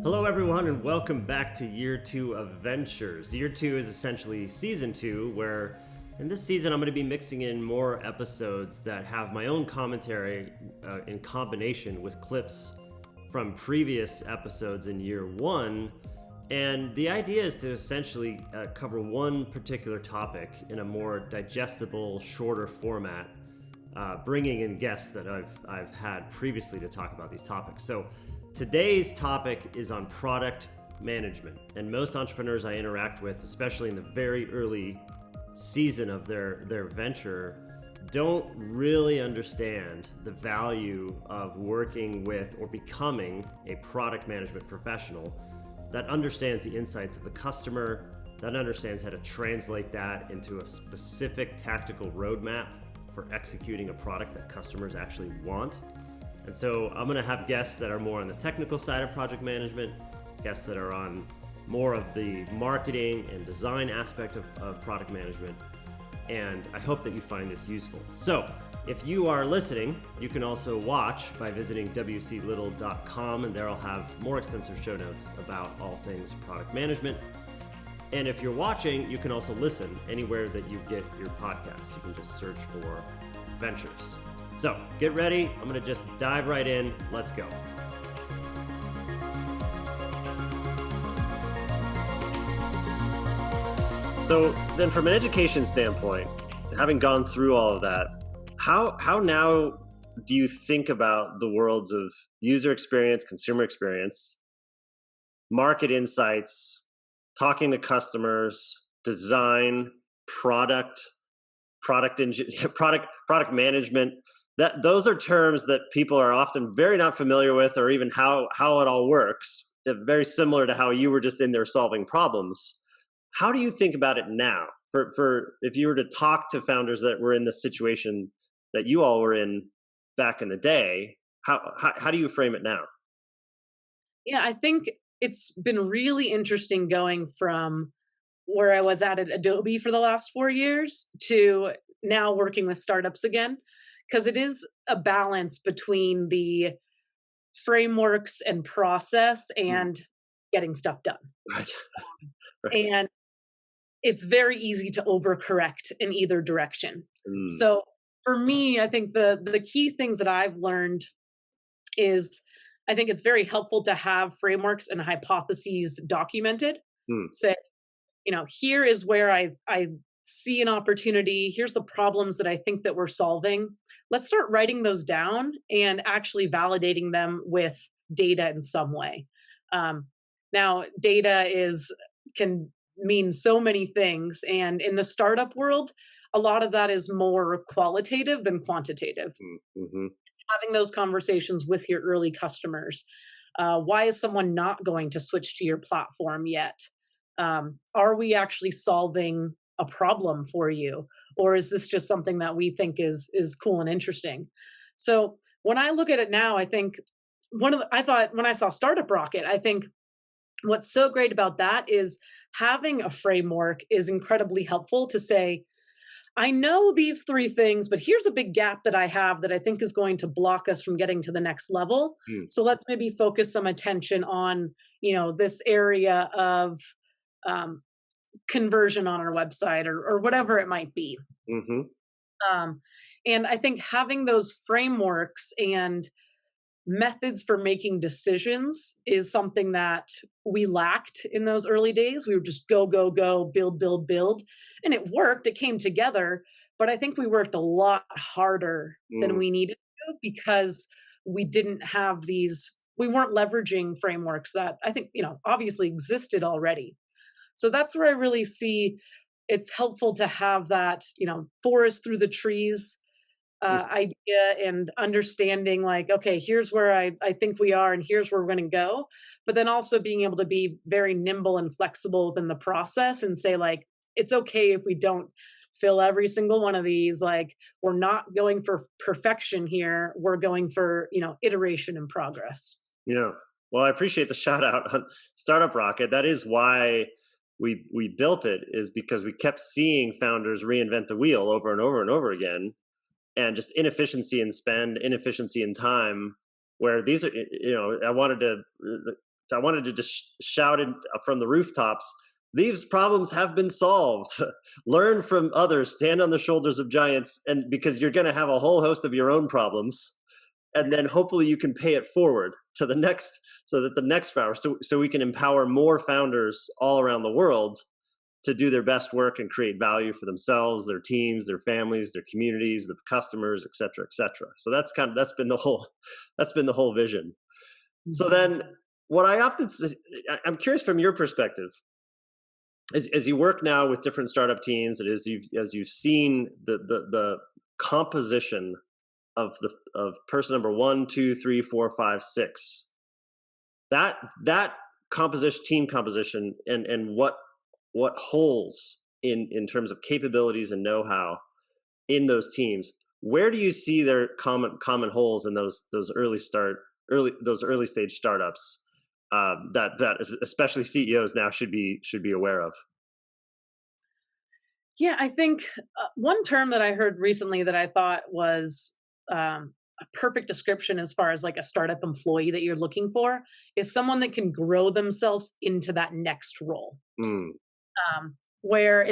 Hello, everyone, and welcome back to Year 2 of Ventures. Year 2 is essentially Season 2, where in this season I'm going to be mixing in more episodes that have my own commentary in combination with clips from previous episodes in Year 1. And the idea is to essentially cover one particular topic in a more digestible, shorter format, bringing in guests that I've had previously to talk about these topics. So today's topic is on product management, and most entrepreneurs I interact with, especially in the very early season of their venture, don't really understand the value of working with or becoming a product management professional that understands the insights of the customer, that understands how to translate that into a specific tactical roadmap for executing a product that customers actually want. And so I'm gonna have guests that are more on the technical side of project management, guests that are on more of the marketing and design aspect of product management. And I hope that you find this useful. So if you are listening, you can also watch by visiting wclittle.com, and there I'll have more extensive show notes about all things product management. And if you're watching, you can also listen anywhere that you get your podcasts. You can just search for Ventures. So get ready. I'm going to just dive right in. Let's go. So then from an education standpoint, having gone through all of that, how now do you think about the worlds of user experience, consumer experience, market insights, talking to customers, design, product management? Those are terms that people are often very not familiar with, or even how it all works. They're very similar to how you were just in there solving problems. How do you think about it now? For if you were to talk to founders that were in the situation that you all were in back in the day, how do you frame it now? Yeah, I think it's been really interesting going from where I was at Adobe for the last 4 years to now working with startups again, because it is a balance between the frameworks and process and getting stuff done. Right. Right. And it's very easy to overcorrect in either direction. Mm. So for me, I think the key things that I've learned is I think it's very helpful to have frameworks and hypotheses documented. Mm. Say, here is where I see an opportunity. Here's the problems that I think that we're solving. Let's start writing those down and actually validating them with data in some way. Now, data can mean so many things. And in the startup world, a lot of that is more qualitative than quantitative. Mm-hmm. Having those conversations with your early customers. Why is someone not going to switch to your platform yet? Are we actually solving a problem for you? Or is this just something that we think is cool and interesting? So when I look at it now, I think I thought when I saw Startup Rocket, I think what's so great about that is having a framework is incredibly helpful to say, I know these 3 things, but here's a big gap that I have that I think is going to block us from getting to the next level. Mm. So let's maybe focus some attention on, this area of conversion on our website or whatever it might be. Mm-hmm. And I think having those frameworks and methods for making decisions is something that we lacked in those early days. We were just go, go, go, build, build, build. And it worked, it came together, but I think we worked a lot harder than we needed to because we didn't have we weren't leveraging frameworks that I think, obviously existed already. So that's where I really see it's helpful to have that, forest through the trees idea and understanding like, okay, here's where I think we are and here's where we're going to go. But then also being able to be very nimble and flexible within the process and say like, it's okay if we don't fill every single one of these. Like we're not going for perfection here. We're going for, iteration and progress. Yeah. Well, I appreciate the shout out on Startup Rocket. That is why we built it, is because we kept seeing founders reinvent the wheel over and over and over again. And just inefficiency in spend, inefficiency in time, where these are, I wanted to I wanted to just shout it from the rooftops. These problems have been solved. Learn from others, stand on the shoulders of giants, and because you're going to have a whole host of your own problems, and then hopefully you can pay it forward to the next, so that the next founder, so we can empower more founders all around the world to do their best work and create value for themselves, their teams, their families, their communities, the customers, et cetera, et cetera. So that's been the whole vision. So then, what I often say, I'm curious from your perspective, as you work now with different startup teams, and as you've seen the composition of person number 1, 2, 3, 4, 5, 6, that team composition, and what holes in terms of capabilities and know-how in those teams, where do you see their common holes in those early stage startups, that especially CEOs now should be aware of? Yeah, I think one term that I heard recently that I thought was a perfect description as far as like a startup employee that you're looking for is someone that can grow themselves into that next role. Mm. Where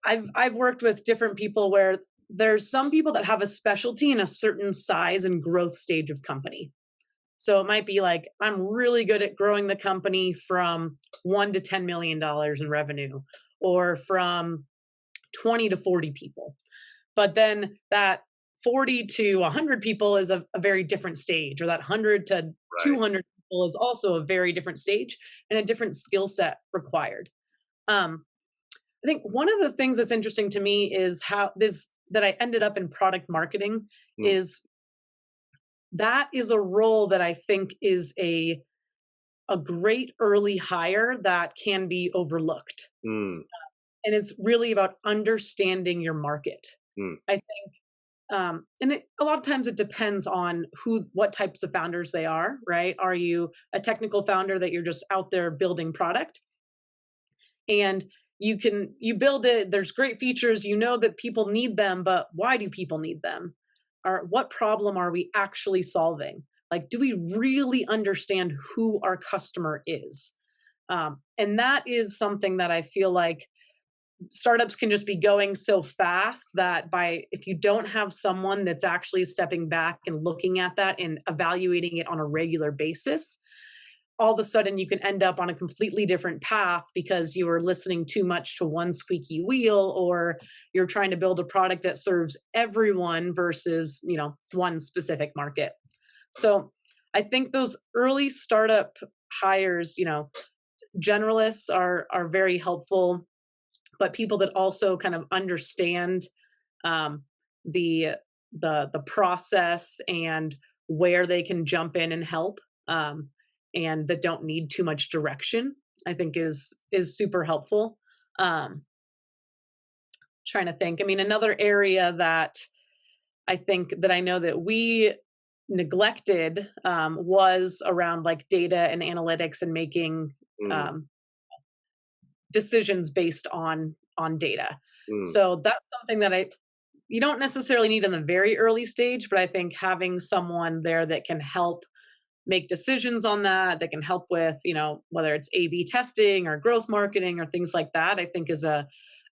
I've worked with different people where there's some people that have a specialty in a certain size and growth stage of company. So it might be like, I'm really good at growing the company from $1 to $10 million in revenue, or from 20 to 40 people. But then that 40 to 100 people is a very different stage, or that 100 to 200 people is also a very different stage and a different skill set required. I think one of the things that's interesting to me is that I ended up in product marketing. Is that is a role that I think is a great early hire that can be overlooked. And it's really about understanding your market. I think, a lot of times it depends on what types of founders they are, right? Are you a technical founder that you're just out there building product? And you build it, there's great features, you know that people need them, but why do people need them? Or what problem are we actually solving? Like, do we really understand who our customer is? And that is something that I feel like startups can just be going so fast that if you don't have someone that's actually stepping back and looking at that and evaluating it on a regular basis, all of a sudden you can end up on a completely different path because you were listening too much to one squeaky wheel, or you're trying to build a product that serves everyone versus, one specific market. So I think those early startup hires, generalists are very helpful, but people that also kind of understand the process and where they can jump in and help, and that don't need too much direction, I think is super helpful. Trying to think. I mean, another area that I think that I know that we neglected was around like data and analytics and making decisions based on data. So that's something that you don't necessarily need in the very early stage, but I think having someone there that can help make decisions on that can help with, whether it's A/B testing or growth marketing or things like that, I think is a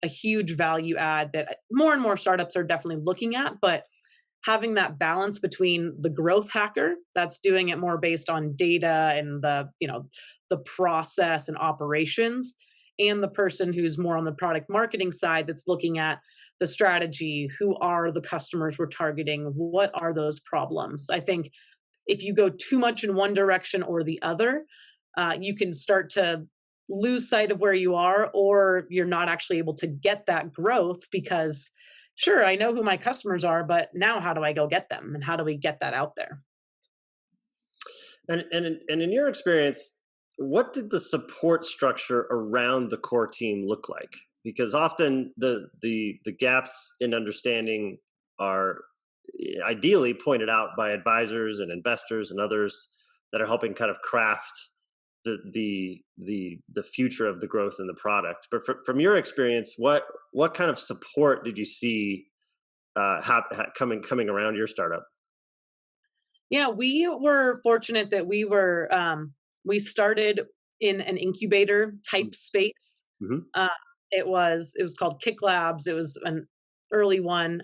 huge value add that more and more startups are definitely looking at. But having that balance between the growth hacker that's doing it more based on data and the process and operations, and the person who's more on the product marketing side that's looking at the strategy, who are the customers we're targeting, what are those problems. I think if you go too much in one direction or the other, you can start to lose sight of where you are, or you're not actually able to get that growth because, sure, I know who my customers are, but now how do I go get them, and how do we get that out there? And in your experience, what did the support structure around the core team look like? Because often the gaps in understanding are ideally pointed out by advisors and investors and others that are helping kind of craft the future of the growth in the product. But from your experience, what kind of support did you see coming around your startup? Yeah, we were fortunate that we were we started in an incubator type space. Mm-hmm. Uh, it was called Kick Labs. It was an early one.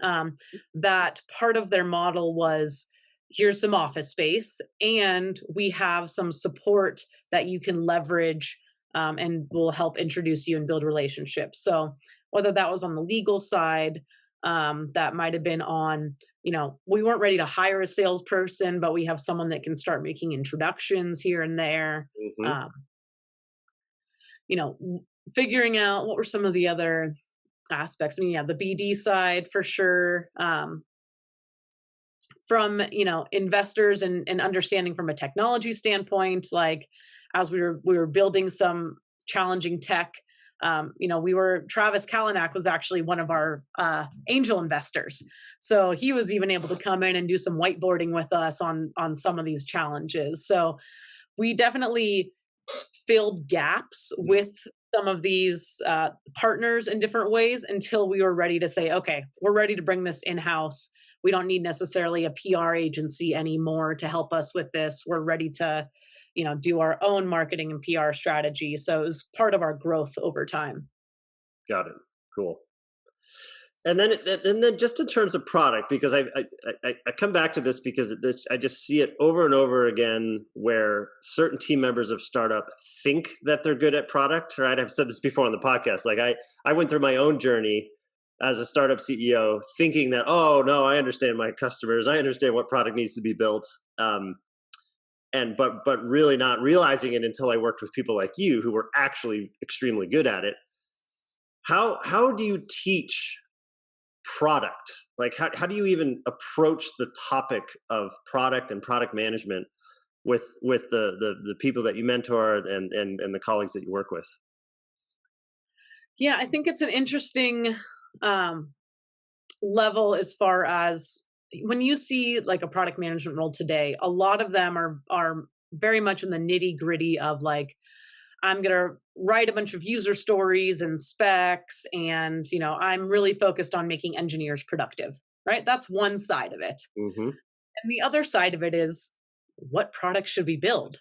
That part of their model was, here's some office space, and we have some support that you can leverage, and will help introduce you and build relationships. So whether that was on the legal side, that might have been on, we weren't ready to hire a salesperson, but we have someone that can start making introductions here and there. Mm-hmm. Um, you know, figuring out what were some of the other aspects. I mean, yeah, the BD side for sure. From investors and understanding from a technology standpoint, like as we were building some challenging tech. Travis Kalanick was actually one of our angel investors, so he was even able to come in and do some whiteboarding with us on some of these challenges. So we definitely filled gaps with some of these partners in different ways until we were ready to say, okay, we're ready to bring this in-house. We don't need necessarily a PR agency anymore to help us with this. We're ready to, do our own marketing and PR strategy. So it was part of our growth over time. Got it. Cool. And then just in terms of product, because I come back to this because I just see it over and over again where certain team members of startup think that they're good at product, right? I've said this before on the podcast. Like I went through my own journey as a startup CEO thinking that, oh no, I understand my customers. I understand what product needs to be built. But really not realizing it until I worked with people like you who were actually extremely good at it. How do you teach product? Like how do you even approach the topic of product and product management with the people that you mentor and the colleagues that you work with? Yeah, I think it's an interesting level as far as when you see like a product management role today, a lot of them are very much in the nitty gritty of like, I'm going to write a bunch of user stories and specs, and I'm really focused on making engineers productive, right? That's one side of it. Mm-hmm. And the other side of it is, what product should we build?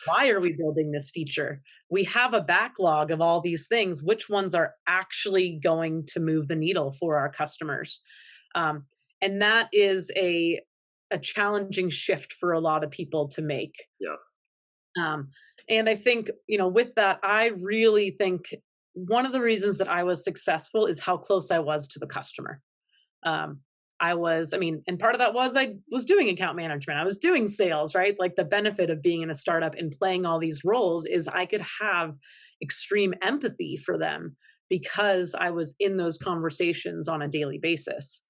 Why are we building this feature? We have a backlog of all these things. Which ones are actually going to move the needle for our customers? And that is a challenging shift for a lot of people to make. Yeah. And I think, with that, I really think one of the reasons that I was successful is how close I was to the customer. And part of that was I was doing account management. I was doing sales, right? Like the benefit of being in a startup and playing all these roles is I could have extreme empathy for them because I was in those conversations on a daily basis.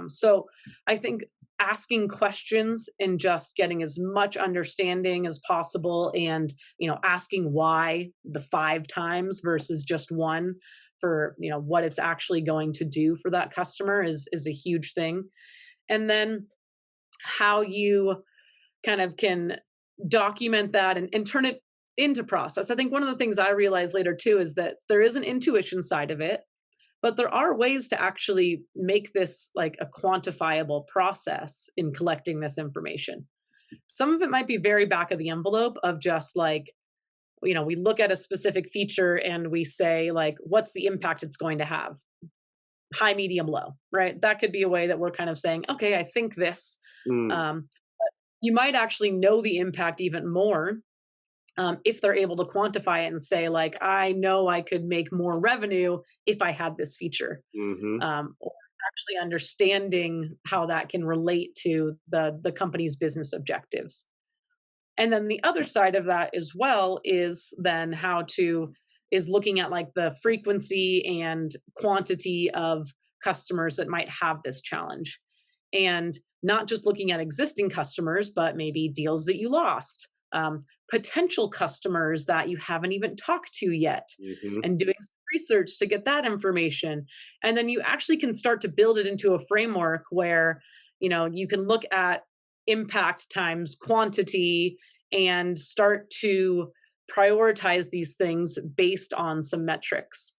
So I think asking questions and just getting as much understanding as possible, and asking why the 5 times versus just one for what it's actually going to do for that customer is a huge thing. And then how you kind of can document that and turn it into process. I think one of the things I realized later too is that there is an intuition side of it, but there are ways to actually make this like a quantifiable process in collecting this information. Some of it might be very back of the envelope of just like, we look at a specific feature and we say like, what's the impact it's going to have? High, medium, low, right? That could be a way that we're kind of saying, okay, I think this. But you might actually know the impact even more if they're able to quantify it and say like, I know I could make more revenue if I had this feature. Mm-hmm. Or actually understanding how that can relate to the company's business objectives. And then the other side of that as well is then is looking at like the frequency and quantity of customers that might have this challenge. And not just looking at existing customers, but maybe deals that you lost, potential customers that you haven't even talked to yet, Mm-hmm. and doing some research to get that information. And then you actually can start to build it into a framework where, you can look at impact times quantity and start to prioritize these things based on some metrics.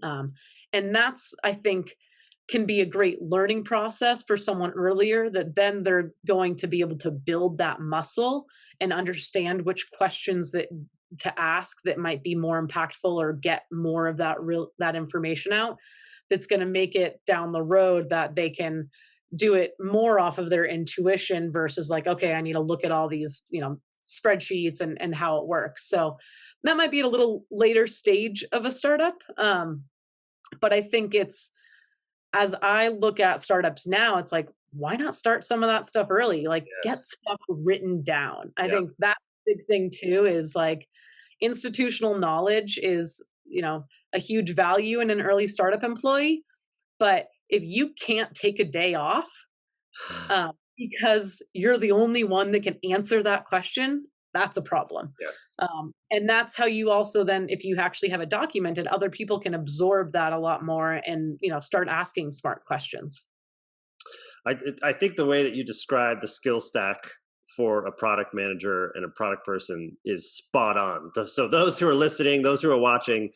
And that's, I think, can be a great learning process for someone earlier, that then they're going to be able to build that muscle and understand which questions that to ask that might be more impactful or get more of that information out, that's going to make it down the road that they can do it more off of their intuition versus like, okay, I need to look at all these, spreadsheets and how it works. So that might be at a little later stage of a startup. But I think as I look at startups now, it's like, why not start some of that stuff early? Like get Yes. stuff written down. I Yep. think that big thing too is like institutional knowledge is, a huge value in an early startup employee. But if you can't take a day off because you're the only one that can answer that question, that's a problem. Yes. And that's how you also then, if you actually have it documented, other people can absorb that a lot more and start asking smart questions. I think the way that you describe the skill stack for a product manager and a product person is spot on. So those who are listening, those who are watching,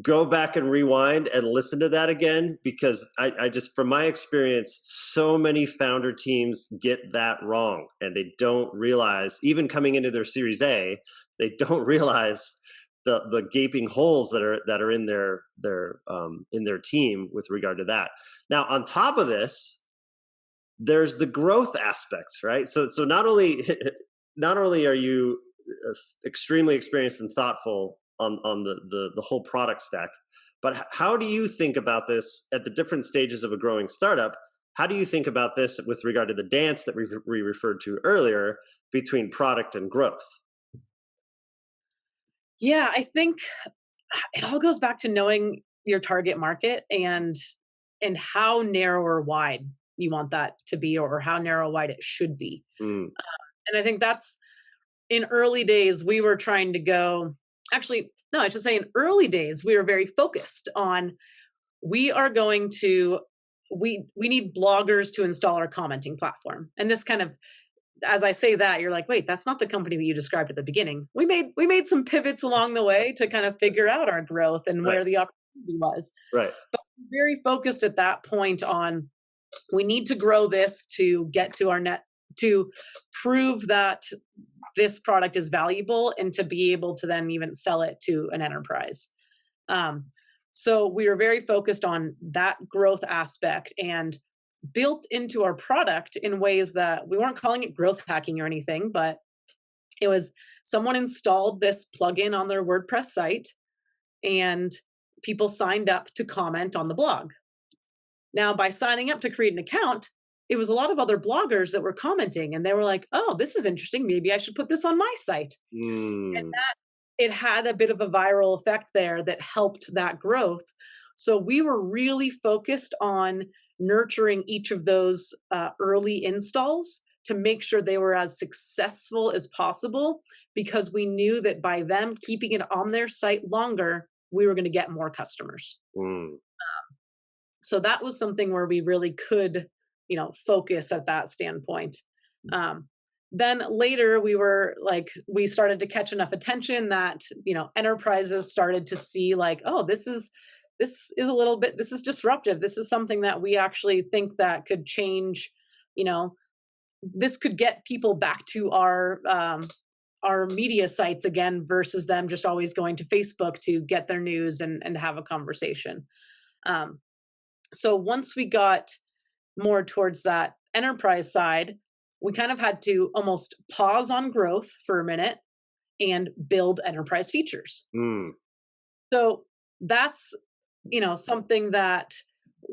go back and rewind and listen to that again, because I just, from my experience, so many founder teams get that wrong, and they don't realize, even coming into their Series A, they don't realize the gaping holes that are in their team with regard to that. Now, on top of this, there's the growth aspect, right? So not only are you extremely experienced and thoughtful on the whole product stack, but how do you think about this at the different stages of a growing startup? How do you think about this with regard to the dance that we referred to earlier between product and growth? Yeah, I think it all goes back to knowing your target market and how narrow or wide you want that to be, or how narrow or wide it should be. Mm. And I think that's, in early days we were trying to go, actually no, I should say in early days we were very focused on, we are going to we need bloggers to install our commenting platform. And this kind of, as I say that, you're like, wait, that's not the company that you described at the beginning. We made some pivots along the way to kind of figure out our growth and Right. where the opportunity was. Right. But very focused at that point on, we need to grow this to get to our net, to prove that this product is valuable and to be able to then even sell it to an enterprise. So we were very focused on that growth aspect and built into our product in ways that we weren't calling it growth hacking or anything, but it was, someone installed this plugin on their WordPress site and people signed up to comment on the blog. Now, by signing up to create an account, it was a lot of other bloggers that were commenting, and they were like, oh, this is interesting. Maybe I should put this on my site. And Mm. that, it had a bit of a viral effect there that helped that growth. So we were really focused on nurturing each of those early installs to make sure they were as successful as possible, because we knew that by them keeping it on their site longer, we were going to get more customers. Mm. So that was something where we really could, focus at that standpoint. Then later we started to catch enough attention that, enterprises started to see like, oh, this is this is disruptive. This is something that we actually think that could change, this could get people back to our media sites again, versus them just always going to Facebook to get their news and have a conversation. So once we got more towards that enterprise side, we kind of had to almost pause on growth for a minute and build enterprise features. Mm. So that's, something that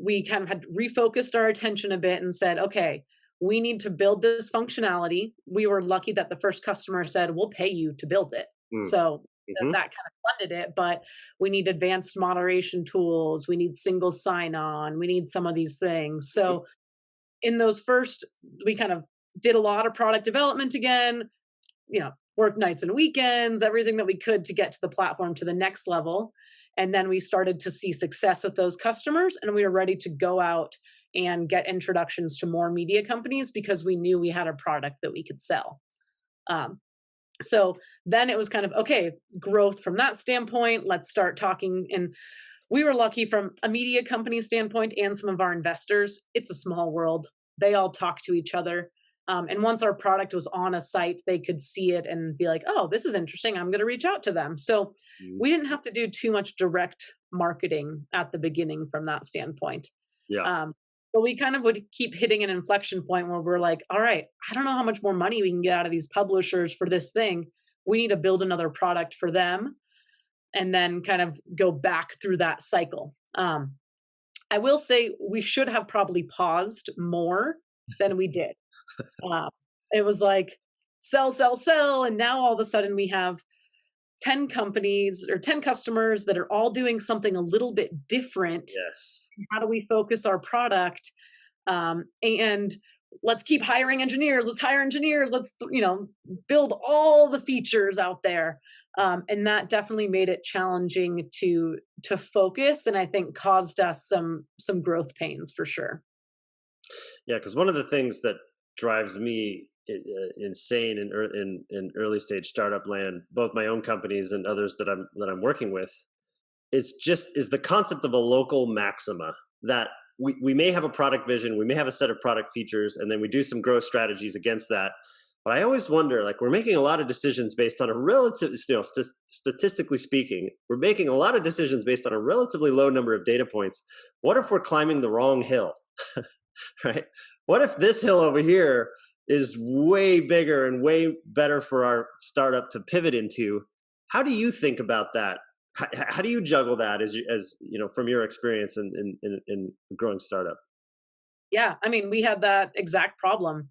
we kind of had refocused our attention a bit and said, okay, we need to build this functionality. We were lucky that the first customer said, we'll pay you to build it. Mm. So Mm-hmm. that kind of funded it, but we need advanced moderation tools. We need single sign-on. We need some of these things. So in those first, we kind of did a lot of product development again, work nights and weekends, everything that we could to get to the platform to the next level. And then we started to see success with those customers, and we were ready to go out and get introductions to more media companies because we knew we had a product that we could sell. So then it was kind of, okay, growth from that standpoint, let's start talking. And we were lucky from a media company standpoint and some of our investors. It's a small world. They all talk to each other. And once our product was on a site, they could see it and be like, oh, this is interesting. I'm going to reach out to them. So Mm. we didn't have to do too much direct marketing at the beginning from that standpoint. Yeah. Um, but we kind of would keep hitting an inflection point where we're like, all right, I don't know how much more money we can get out of these publishers for this thing. We need to build another product for them and then kind of go back through that cycle. I will say we should have probably paused more than we did. Uh, it was like sell, sell, sell. And now all of a sudden we have 10 companies or 10 customers that are all doing something a little bit different. Yes. How do we focus our product? And let's keep hiring engineers. Let's hire engineers. Let's, build all the features out there. And that definitely made it challenging to focus, and I think caused us some growth pains for sure. Yeah, because one of the things that drives me insane in early stage startup land, both my own companies and others that I'm working with, is the concept of a local maxima that we may have a product vision, we may have a set of product features, and then we do some growth strategies against that. But I always wonder, like, we're making a lot of decisions based on a relative, statistically speaking, we're making a lot of decisions based on a relatively low number of data points. What if we're climbing the wrong hill? Right? What if this hill over here is way bigger and way better for our startup to pivot into? How do you think about that? How do you juggle that as from your experience in growing startup? Yeah, I mean, we had that exact problem.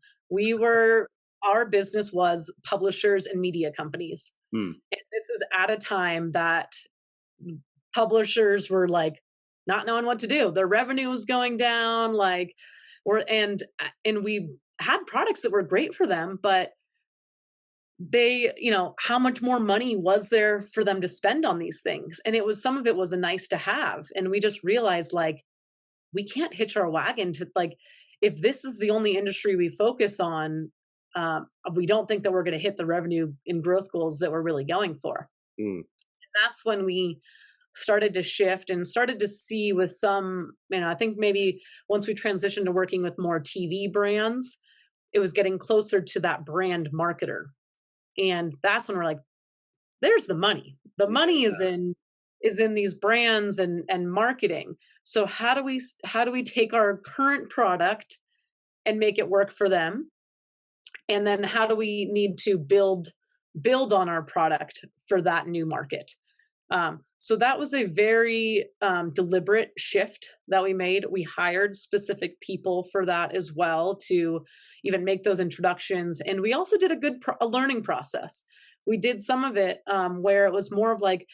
Our business was publishers and media companies. Hmm. And this is at a time that publishers were like not knowing what to do. Their revenue was going down, and we had products that were great for them, but they, how much more money was there for them to spend on these things? And some of it was a nice to have. And we just realized, like, we can't hitch our wagon to, like, if this is the only industry we focus on, we don't think that we're going to hit the revenue and growth goals that we're really going for. Hmm. That's when we started to shift and started to see with some, I think maybe once we transitioned to working with more TV brands, it was getting closer to that brand marketer. And that's when we're like, there's the money. The money is in these brands and marketing. So how do we take our current product and make it work for them? And then how do we need to build on our product for that new market? So that was a very deliberate shift that we made. We hired specific people for that as well to even make those introductions. And we also did a learning process. We did some of it where it was more of like,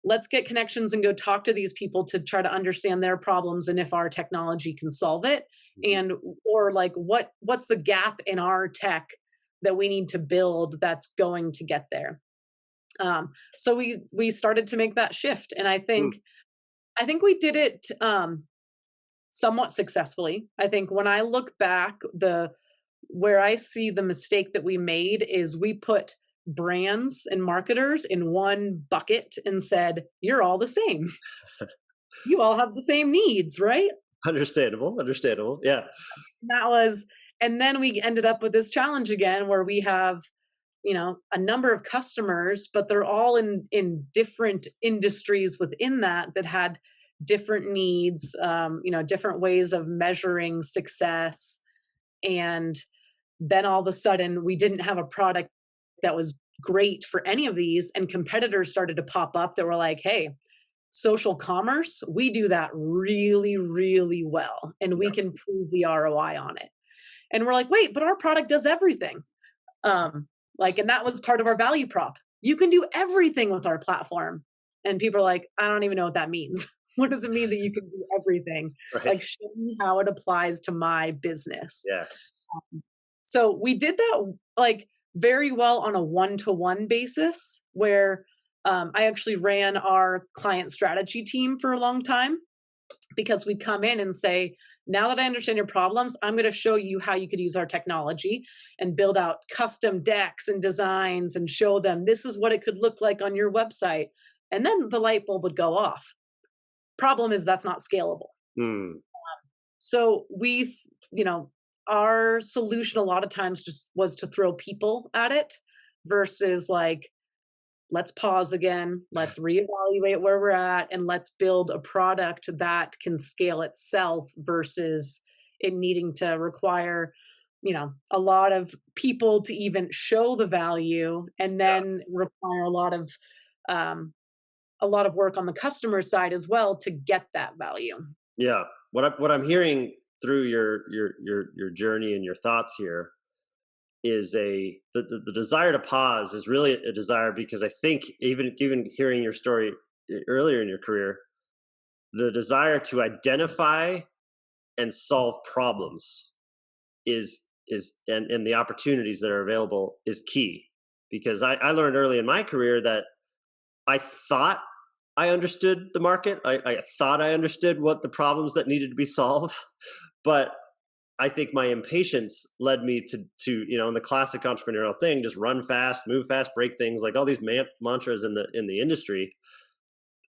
let's get connections and go talk to these people to try to understand their problems and if our technology can solve it. And or like what's the gap in our tech that we need to build that's going to get there. So we started to make that shift, and I think we did it somewhat successfully. I think when I look back, where I see the mistake that we made is we put brands and marketers in one bucket and said, "You're all the same. You all have the same needs, right?" Understandable. Yeah. That was, and then we ended up with this challenge again where we have a number of customers, but they're all in different industries within that had different needs, different ways of measuring success. And then all of a sudden we didn't have a product that was great for any of these, and competitors started to pop up that were like, hey, social commerce, we do that really, really well, and we can prove the ROI on it. And we're like, wait, but our product does everything. And that was part of our value prop. You can do everything with our platform. And people are like, I don't even know what that means. What does it mean that you can do everything? Right. Like, show me how it applies to my business. Yes. So we did that like very well on a one-to-one basis, where I actually ran our client strategy team for a long time, because we'd come in and say, now that I understand your problems, I'm going to show you how you could use our technology and build out custom decks and designs and show them this is what it could look like on your website. And then the light bulb would go off. Problem is that's not scalable. So we, our solution a lot of times just was to throw people at it versus like, let's pause again, let's reevaluate where we're at, and let's build a product that can scale itself versus it needing to require, a lot of people to even show the value, and Yeah. then require um, a lot of work on the customer side as well to get that value. Yeah. What I'm hearing through your journey and your thoughts here is the desire to pause is really a desire, because I think even hearing your story earlier in your career, the desire to identify and solve problems and the opportunities that are available is key. Because I learned early in my career that I thought I understood the market. I thought I understood what the problems that needed to be solved, but I think my impatience led me to in the classic entrepreneurial thing, just run fast, move fast, break things. Like all these mantras in the industry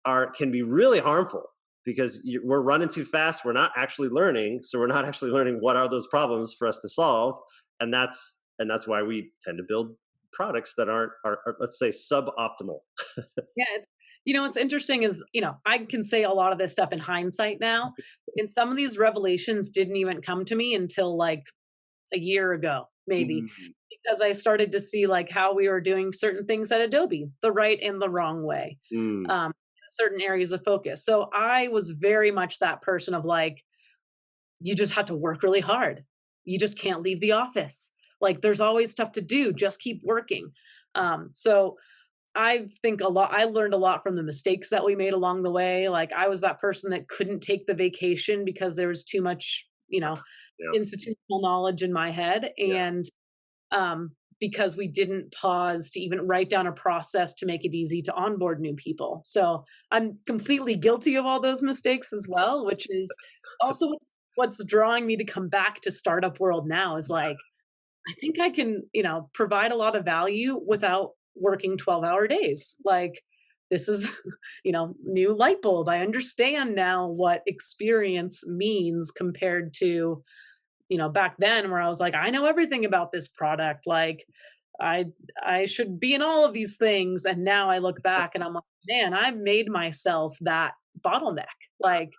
can be really harmful, because we're running too fast. We're not actually learning, so we're not actually learning what are those problems for us to solve, and that's why we tend to build products that are let's say suboptimal. Yeah, what's interesting is, I can say a lot of this stuff in hindsight now, and some of these revelations didn't even come to me until like a year ago, maybe, Mm, because I started to see like how we were doing certain things at Adobe, the right and the wrong way, mm, certain areas of focus. So I was very much that person of like, you just have to work really hard. You just can't leave the office. Like there's always stuff to do. Just keep working. So I think I learned a lot from the mistakes that we made along the way. Like I was that person that couldn't take the vacation because there was too much, yeah, institutional knowledge in my head. yeah, And because we didn't pause to even write down a process to make it easy to onboard new people. So I'm completely guilty of all those mistakes as well, which is also what's drawing me to come back to startup world now is like, I think I can, provide a lot of value without working 12-hour days. Like this is, new light bulb. I understand now what experience means compared to, back then where I was like, I know everything about this product. Like I I should be in all of these things. And now I look back and I'm like, man, I've made myself that bottleneck. Like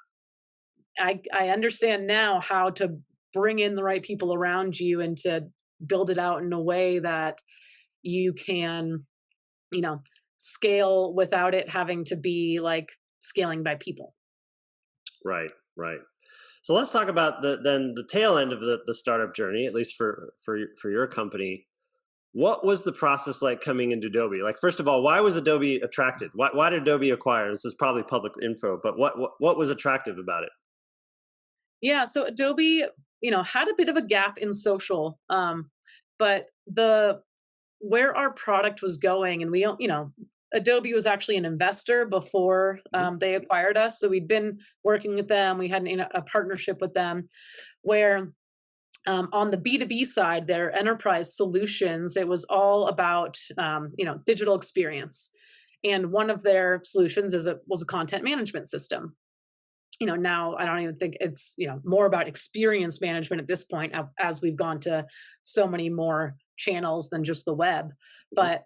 I understand now how to bring in the right people around you and to build it out in a way that you can, you know, scale without it having to be like scaling by people. right, right. So let's talk about the tail end of the startup journey, at least for your company. What was the process like coming into Adobe? Like, first of all, why was Adobe attracted? Why did Adobe acquire? This is probably public info, but what was attractive about it? Yeah, so Adobe, had a bit of a gap in social, but the where our product was going, and we don't, Adobe was actually an investor before Mhm. they acquired us, so we'd been working with them. We had a partnership with them where on the B2B side, their enterprise solutions, it was all about digital experience, and one of their solutions was a content management system. Now I don't even think it's, more about experience management at this point as we've gone to so many more channels than just the web. Mhm. But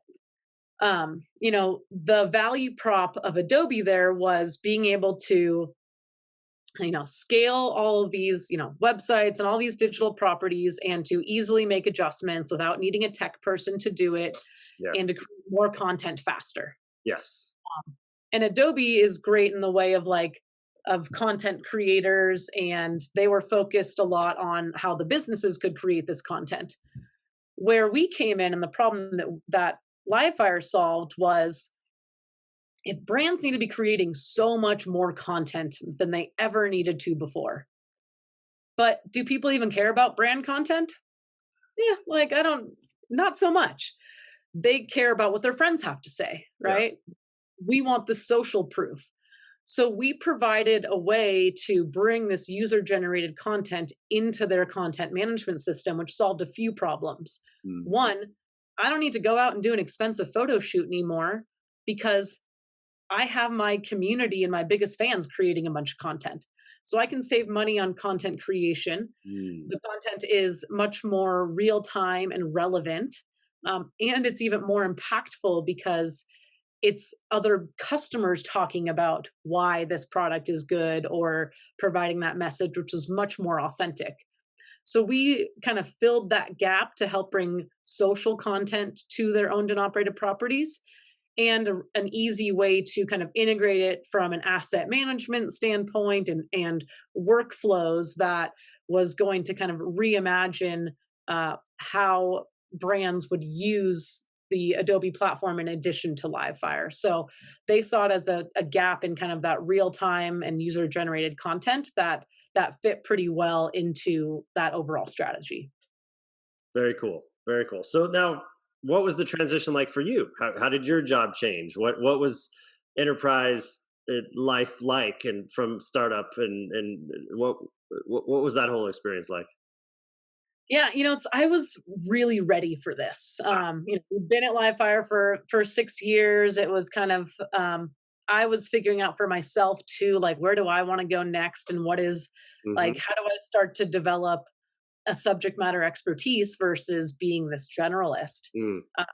the value prop of Adobe there was being able to, scale all of these, websites and all these digital properties and to easily make adjustments without needing a tech person to do it and to Yes, create more content faster. yes, And Adobe is great in the way of like of content creators, and they were focused a lot on how the businesses could create this content. Where we came in and the problem that Livefire solved was if brands need to be creating so much more content than they ever needed to before. But do people even care about brand content? Yeah, like I don't, not so much. They care about what their friends have to say, yeah, right? We want the social proof. So we provided a way to bring this user generated content into their content management system, which solved a few problems. mm, One, I don't need to go out and do an expensive photo shoot anymore because I have my community and my biggest fans creating a bunch of content. So I can save money on content creation. Mm. The content is much more real time and relevant. And it's even more impactful because it's other customers talking about why this product is good or providing that message, which is much more authentic. So we kind of filled that gap to help bring social content to their owned and operated properties, and an easy way to kind of integrate it from an asset management standpoint and workflows that was going to kind of reimagine how brands would use the Adobe platform in addition to Livefire. So they saw it as a gap in kind of that real time and user generated content that fit pretty well into that overall strategy. Very cool. Very cool. So now, what was the transition like for you? How did your job change? What was enterprise life like, and from startup, and what was that whole experience like? Yeah, I was really ready for this. We've been at Livefire for 6 years. It was kind of I was figuring out for myself too, like where do I want to go next, and what is Hmm. like how do I start to develop a subject matter expertise versus being this generalist. Mm. Uh,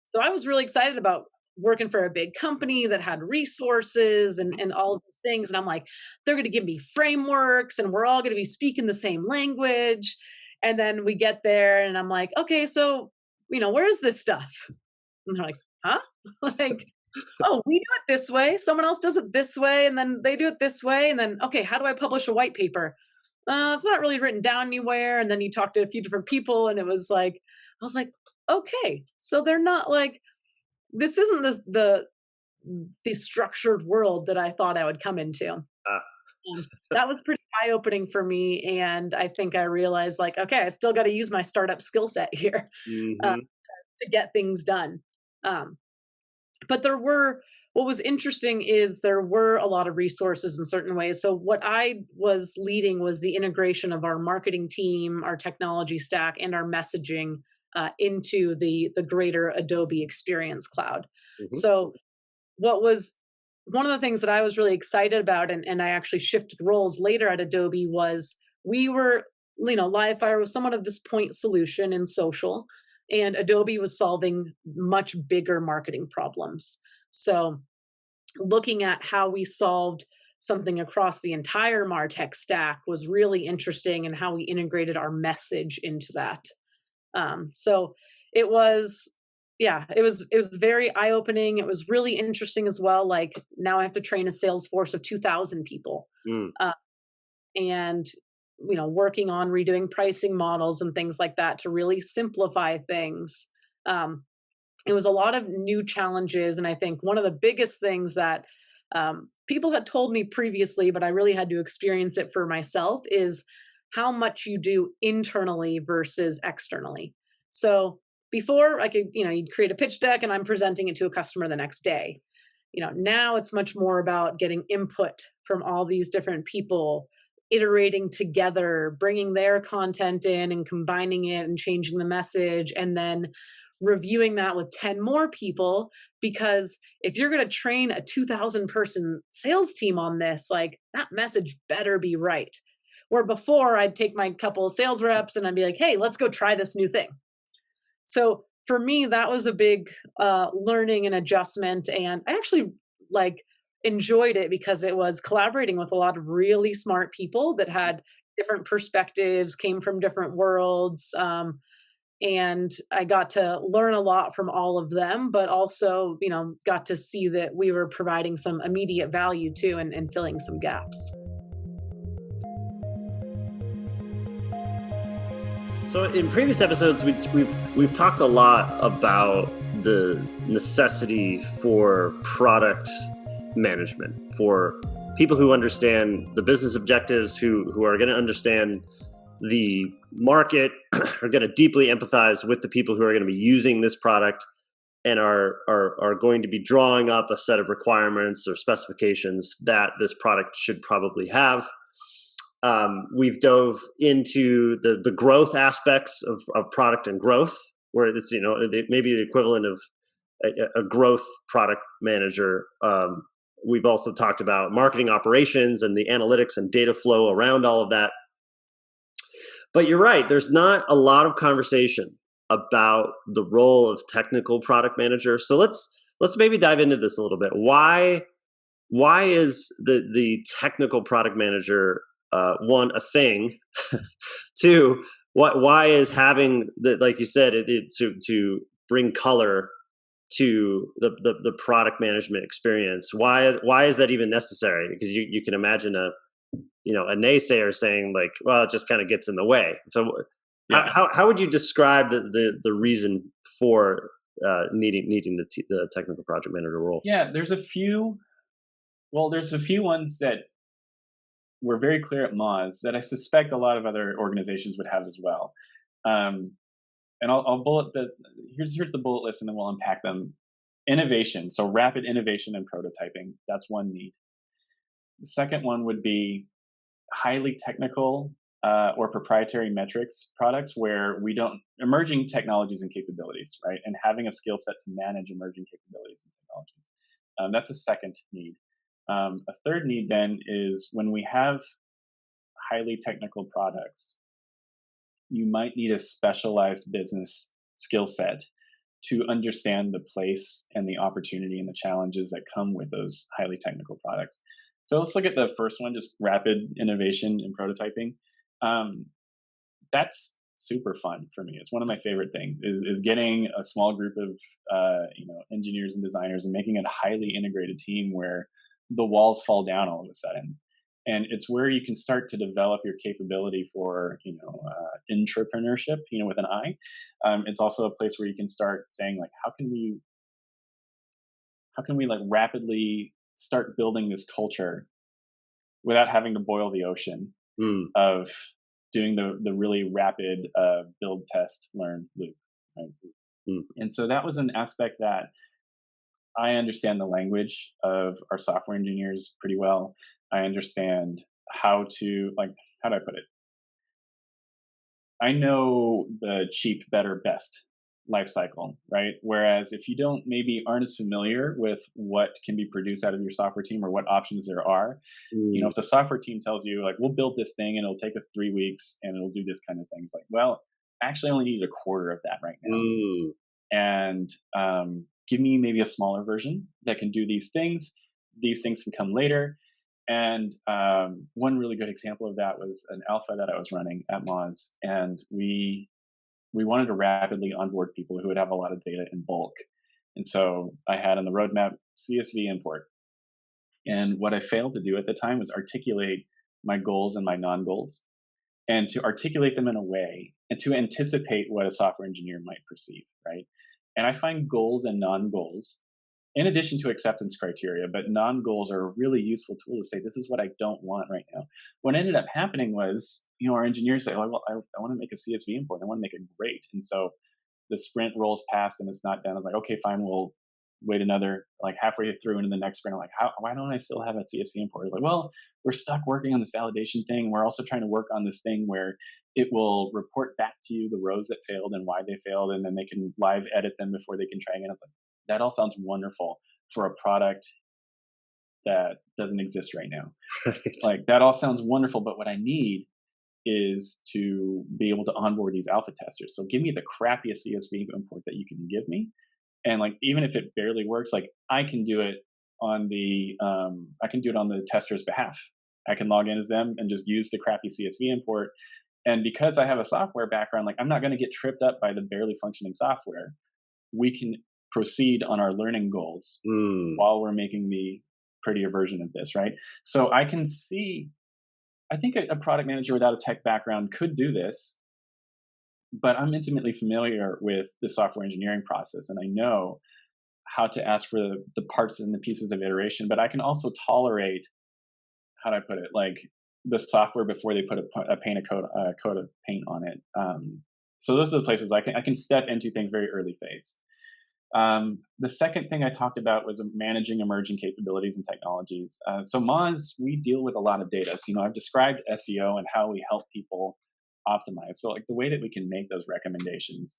so I was really excited about working for a big company that had resources and all of these things. And I'm like, they're going to give me frameworks and we're all going to be speaking the same language. And then we get there and I'm like, okay, so, where is this stuff? And they're like, huh? Like, oh, we do it this way. Someone else does it this way. And then they do it this way. And then, okay, how do I publish a white paper? It's not really written down anywhere. And then you talk to a few different people, and it was like, I was like, okay, so they're not like, this isn't the structured world that I thought I would come into. Ah. That was pretty eye opening for me, and I think I realized like, okay, I still got to use my startup skill set here uh, Hmm. to get things done. Um, but what was interesting is there were a lot of resources in certain ways. So what I was leading was the integration of our marketing team, our technology stack, and our messaging into the greater Adobe Experience Cloud. Hmm. So what was one of the things that I was really excited about, and I actually shifted roles later at Adobe, was we were, Livefire was somewhat of this point solution in social, and Adobe was solving much bigger marketing problems. So looking at how we solved something across the entire MarTech stack was really interesting, and how we integrated our message into that. So it was, yeah, it was very eye opening. It was really interesting as well. Like now I have to train a sales force of 2,000 people, Mm. uh, and working on redoing pricing models and things like that to really simplify things. Um, it was a lot of new challenges, and I think one of the biggest things that people had told me previously, but I really had to experience it for myself, is how much you do internally versus externally. So before I could, you'd create a pitch deck and I'm presenting it to a customer the next day. Now it's much more about getting input from all these different people, iterating together, bringing their content in and combining it and changing the message, and then reviewing that with 10 more people. Because if you're going to train a 2,000 person sales team on this, like that message better be right. Where before I'd take my couple of sales reps and I'd be like, hey, let's go try this new thing. So for me, that was a big learning and adjustment. And I actually like enjoyed it because it was collaborating with a lot of really smart people that had different perspectives, came from different worlds. And I got to learn a lot from all of them, but also, got to see that we were providing some immediate value too, and filling some gaps. So in previous episodes, we've talked a lot about the necessity for product management, for people who understand the business objectives, who are going to understand the market, are going to deeply empathize with the people who are going to be using this product, and are going to be drawing up a set of requirements or specifications that this product should probably have. We've dove into the growth aspects of product and growth, where it's maybe the equivalent of a growth product manager, we've also talked about marketing operations and the analytics and data flow around all of that. But you're right, there's not a lot of conversation about the role of technical product manager. So let's maybe dive into this a little bit. Why is the technical product manager, one, a thing? Two, why is having the, like you said, to bring color to the product management experience? Why is that even necessary? Because you can imagine a naysayer saying like, well, it just kind of gets in the way. So Yeah. how would you describe the reason for needing the technical project manager role? Yeah, there's a few ones that were very clear at Moz that I suspect a lot of other organizations would have as well. And I'll here's the bullet list, and then we'll unpack them. Innovation, so rapid innovation and prototyping. That's one need. The second one would be highly technical or proprietary metrics products where we don't emerging technologies and capabilities, right? And having a skill set to manage emerging capabilities and technologies. That's a second need. A third need then is when we have highly technical products, you might need a specialized business skill set to understand the place and the opportunity and the challenges that come with those highly technical products. So let's look at the first one, just rapid innovation and prototyping. That's super fun for me. It's one of my favorite things is getting a small group of engineers and designers and making a highly integrated team where the walls fall down all of a sudden. And it's where you can start to develop your capability for entrepreneurship, with an I. It's also a place where you can start saying like, how can we like rapidly start building this culture without having to boil the ocean of doing the really rapid build, test, learn loop. Right? And so that was an aspect that I understand the language of our software engineers pretty well. I understand how do I put it? I know the cheap, better, best life cycle, right? Whereas if you aren't as familiar with what can be produced out of your software team or what options there are, if the software team tells you like, we'll build this thing and it'll take us 3 weeks and it'll do this kind of thing, it's like, well, actually I only need a quarter of that right now. And give me maybe a smaller version that can do these things. These things can come later. And one really good example of that was an alpha that I was running at Moz, and we wanted to rapidly onboard people who would have a lot of data in bulk. And so I had on the roadmap CSV import. And what I failed to do at the time was articulate my goals and my non-goals, and to articulate them in a way and to anticipate what a software engineer might perceive, right? And I find goals and non-goals, in addition to acceptance criteria, but non-goals are a really useful tool to say, this is what I don't want right now. What ended up happening was, our engineers say, well, I want to make a CSV import. I want to make it great. And so the sprint rolls past and it's not done. I'm like, okay, fine, we'll wait another, like halfway through into the next sprint. I'm like, why don't I still have a CSV import? Like, well, we're stuck working on this validation thing. We're also trying to work on this thing where it will report back to you the rows that failed and why they failed, and then they can live edit them before they can try again. I was like, that all sounds wonderful for a product that doesn't exist right now. Right. Like, that all sounds wonderful, but what I need is to be able to onboard these alpha testers. So give me the crappiest CSV import that you can give me. And like, even if it barely works, like I can do it on the tester's behalf. I can log in as them and just use the crappy CSV import. And because I have a software background, like I'm not going to get tripped up by the barely functioning software. We can proceed on our learning goals while we're making the prettier version of this, right? So I can see, I think a product manager without a tech background could do this, but I'm intimately familiar with the software engineering process, and I know how to ask for the parts and the pieces of iteration, but I can also tolerate, how do I put it, like the software before they put a coat of paint on it. So those are the places I can step into things very early phase. The second thing I talked about was managing emerging capabilities and technologies. So Moz, we deal with a lot of data. So, I've described SEO and how we help people optimize. So like the way that we can make those recommendations.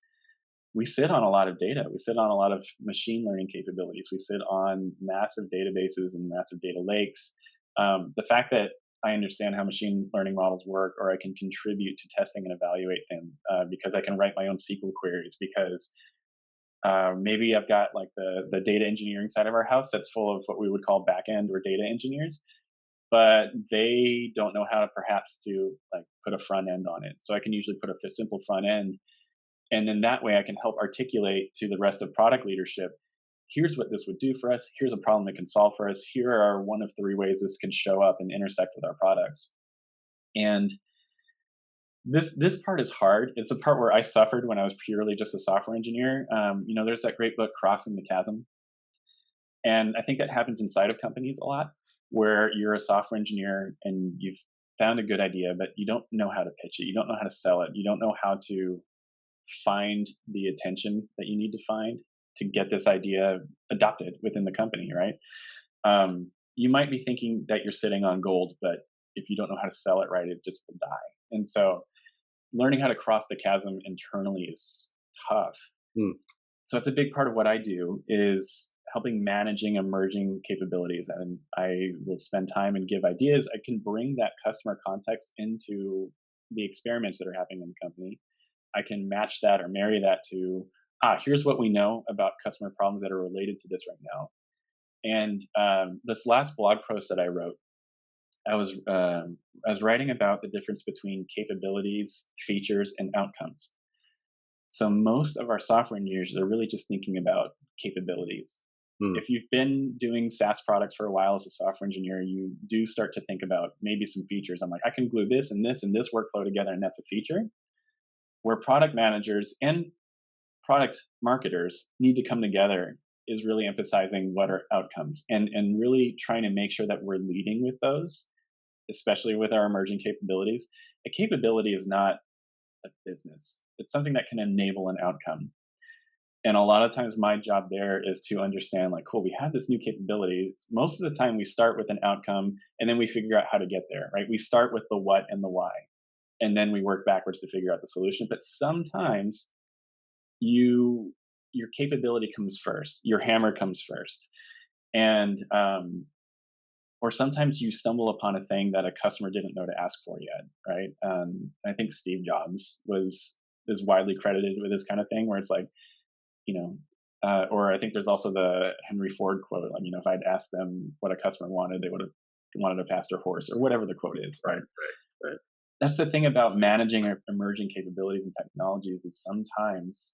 we sit on a lot of data. We sit on a lot of machine learning capabilities. We sit on massive databases and massive data lakes. The fact that I understand how machine learning models work, or I can contribute to testing and evaluate them because I can write my own SQL queries, because maybe I've got like the data engineering side of our house that's full of what we would call backend or data engineers, but they don't know how to perhaps to like put a front end on it. So I can usually put a simple front end, and then that way I can help articulate to the rest of product leadership, here's what this would do for us. Here's a problem it can solve for us. Here are one of 3 ways this can show up and intersect with our products. And this part is hard. It's a part where I suffered when I was purely just a software engineer. There's that great book, Crossing the Chasm. And I think that happens inside of companies a lot, where you're a software engineer and you've found a good idea, but you don't know how to pitch it. You don't know how to sell it. You don't know how to find the attention that you need to find to get this idea adopted within the company, right? You might be thinking that you're sitting on gold, but if you don't know how to sell it right, it just will die. And so learning how to cross the chasm internally is tough. So it's a big part of what I do, is helping managing emerging capabilities. And I will spend time and give ideas. I can bring that customer context into the experiments that are happening in the company. I can match that or marry that to, here's what we know about customer problems that are related to this right now. And this last blog post that I wrote, I was writing about the difference between capabilities, features, and outcomes. So most of our software engineers are really just thinking about capabilities. If you've been doing SaaS products for a while as a software engineer, you do start to think about maybe some features. I'm like, I can glue this and this and this workflow together, and that's a feature. Where product managers and product marketers need to come together is really emphasizing what are outcomes, and really trying to make sure that we're leading with those, especially with our emerging capabilities. A capability is not a business. It's something that can enable an outcome. And a lot of times my job there is to understand, like, cool, we have this new capability. Most of the time we start with an outcome and then we figure out how to get there, right? We start with the what and the why, and then we work backwards to figure out the solution. But sometimes your capability comes first, your hammer comes first. And, or sometimes you stumble upon a thing that a customer didn't know to ask for yet, right? I think Steve Jobs is widely credited with this kind of thing, where it's like, or I think there's also the Henry Ford quote, like, if I'd asked them what a customer wanted, they would have wanted a faster horse, or whatever the quote is, right? Right. That's the thing about managing emerging capabilities and technologies, is sometimes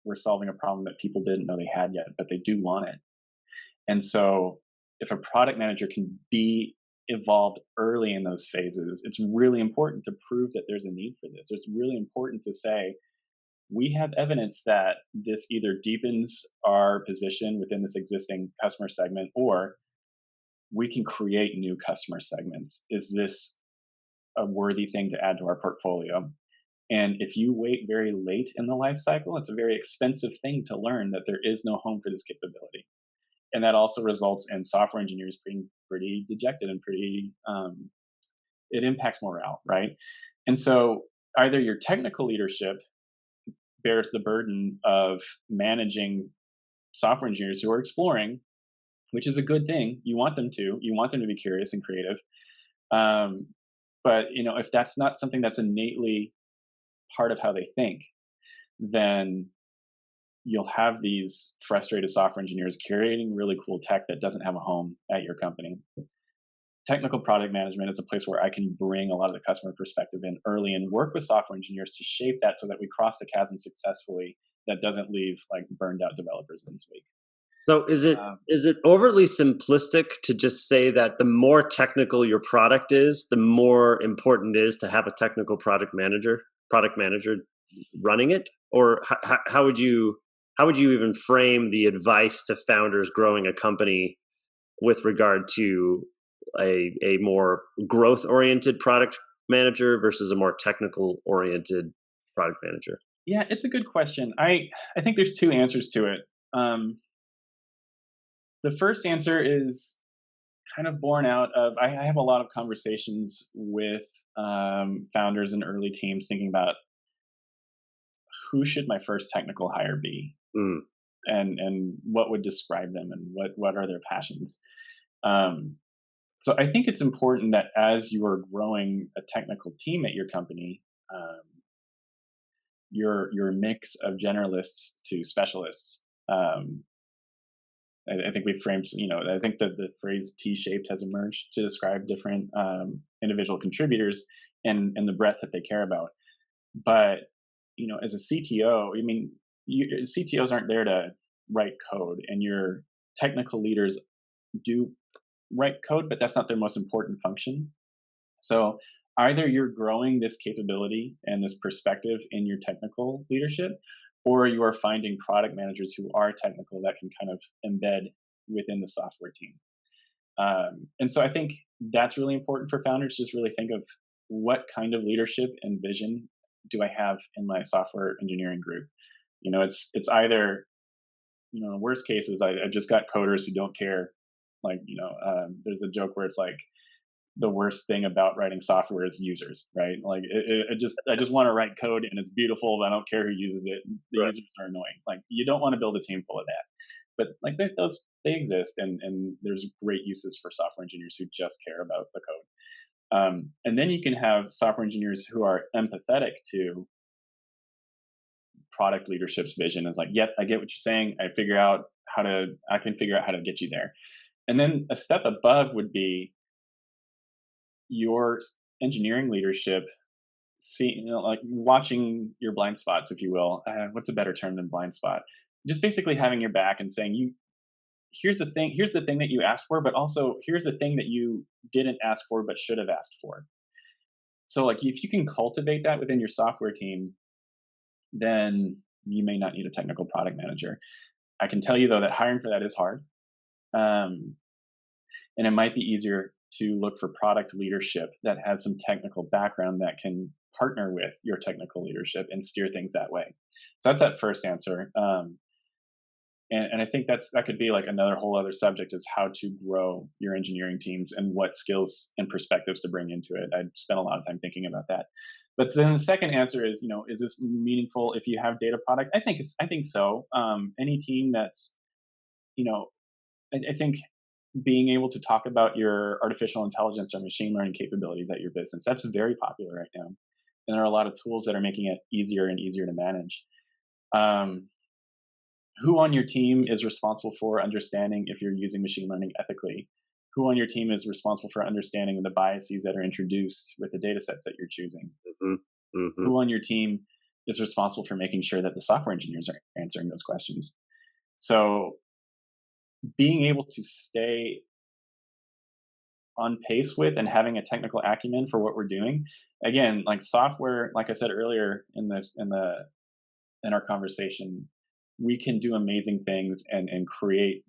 we're solving a problem that people didn't know they had yet, but they do want it. And so if a product manager can be involved early in those phases, it's really important to prove that there's a need for this. It's really important to say, we have evidence that this either deepens our position within this existing customer segment, or we can create new customer segments. Is this a worthy thing to add to our portfolio? And if you wait very late in the life cycle, it's a very expensive thing to learn that there is no home for this capability. And that also results in software engineers being pretty dejected and it impacts morale, right? And so either your technical leadership bears the burden of managing software engineers who are exploring, which is a good thing. You want them to be curious and creative. But if that's not something that's innately part of how they think, then you'll have these frustrated software engineers creating really cool tech that doesn't have a home at your company. Technical product management is a place where I can bring a lot of the customer perspective in early and work with software engineers to shape that so that we cross the chasm successfully, that doesn't leave like burned out developers in this week. So is it overly simplistic to just say that the more technical your product is, the more important it is to have a technical product manager running it? Or how would you even frame the advice to founders growing a company with regard to a more growth-oriented product manager versus a more technical-oriented product manager? Yeah, it's a good question. I think there's 2 answers to it. The first answer is kind of born out of, I have a lot of conversations with founders and early teams thinking about who should my first technical hire be, and what would describe them, and what are their passions. So I think it's important that as you are growing a technical team at your company, your mix of generalists to specialists. I think we framed, I think that the phrase T-shaped has emerged to describe different individual contributors and the breadth that they care about. But, as a CTO, CTOs aren't there to write code, and your technical leaders do write code, but that's not their most important function. So either you're growing this capability and this perspective in your technical leadership, or you are finding product managers who are technical that can kind of embed within the software team. And so I think that's really important for founders. Just really think of what kind of leadership and vision do I have in my software engineering group. It's either, in worst cases, I just got coders who don't care. There's a joke where it's like, the worst thing about writing software is users, right? Like I just want to write code and it's beautiful, but I don't care who uses it. The users are annoying. Like, you don't want to build a team full of that. But like they exist, and there's great uses for software engineers who just care about the code. And then you can have software engineers who are empathetic to product leadership's vision. It's like, yep, I get what you're saying. I can figure out how to get you there. And then a step above would be your engineering leadership, like watching your blind spots, if you will. What's a better term than blind spot? Just basically having your back and saying, here's the thing that you asked for, but also here's the thing that you didn't ask for but should have asked for. So like, if you can cultivate that within your software team, then you may not need a technical product manager. I can tell you though that hiring for that is hard. And it might be easier to look for product leadership that has some technical background that can partner with your technical leadership and steer things that way. So that's that first answer. And I think that could be like another whole other subject, is how to grow your engineering teams and what skills and perspectives to bring into it. I spent a lot of time thinking about that. But then the second answer is, is this meaningful if you have data product? I think so. Any team that's, I think being able to talk about your artificial intelligence or machine learning capabilities at your business, that's very popular right now. And there are a lot of tools that are making it easier and easier to manage. Who on your team is responsible for understanding if you're using machine learning ethically? Who on your team is responsible for understanding the biases that are introduced with the data sets that you're choosing? Who on your team is responsible for making sure that the software engineers are answering those questions? So being able to stay on pace with and having a technical acumen for what we're doing, again, like software, like I said earlier in our conversation, we can do amazing things and create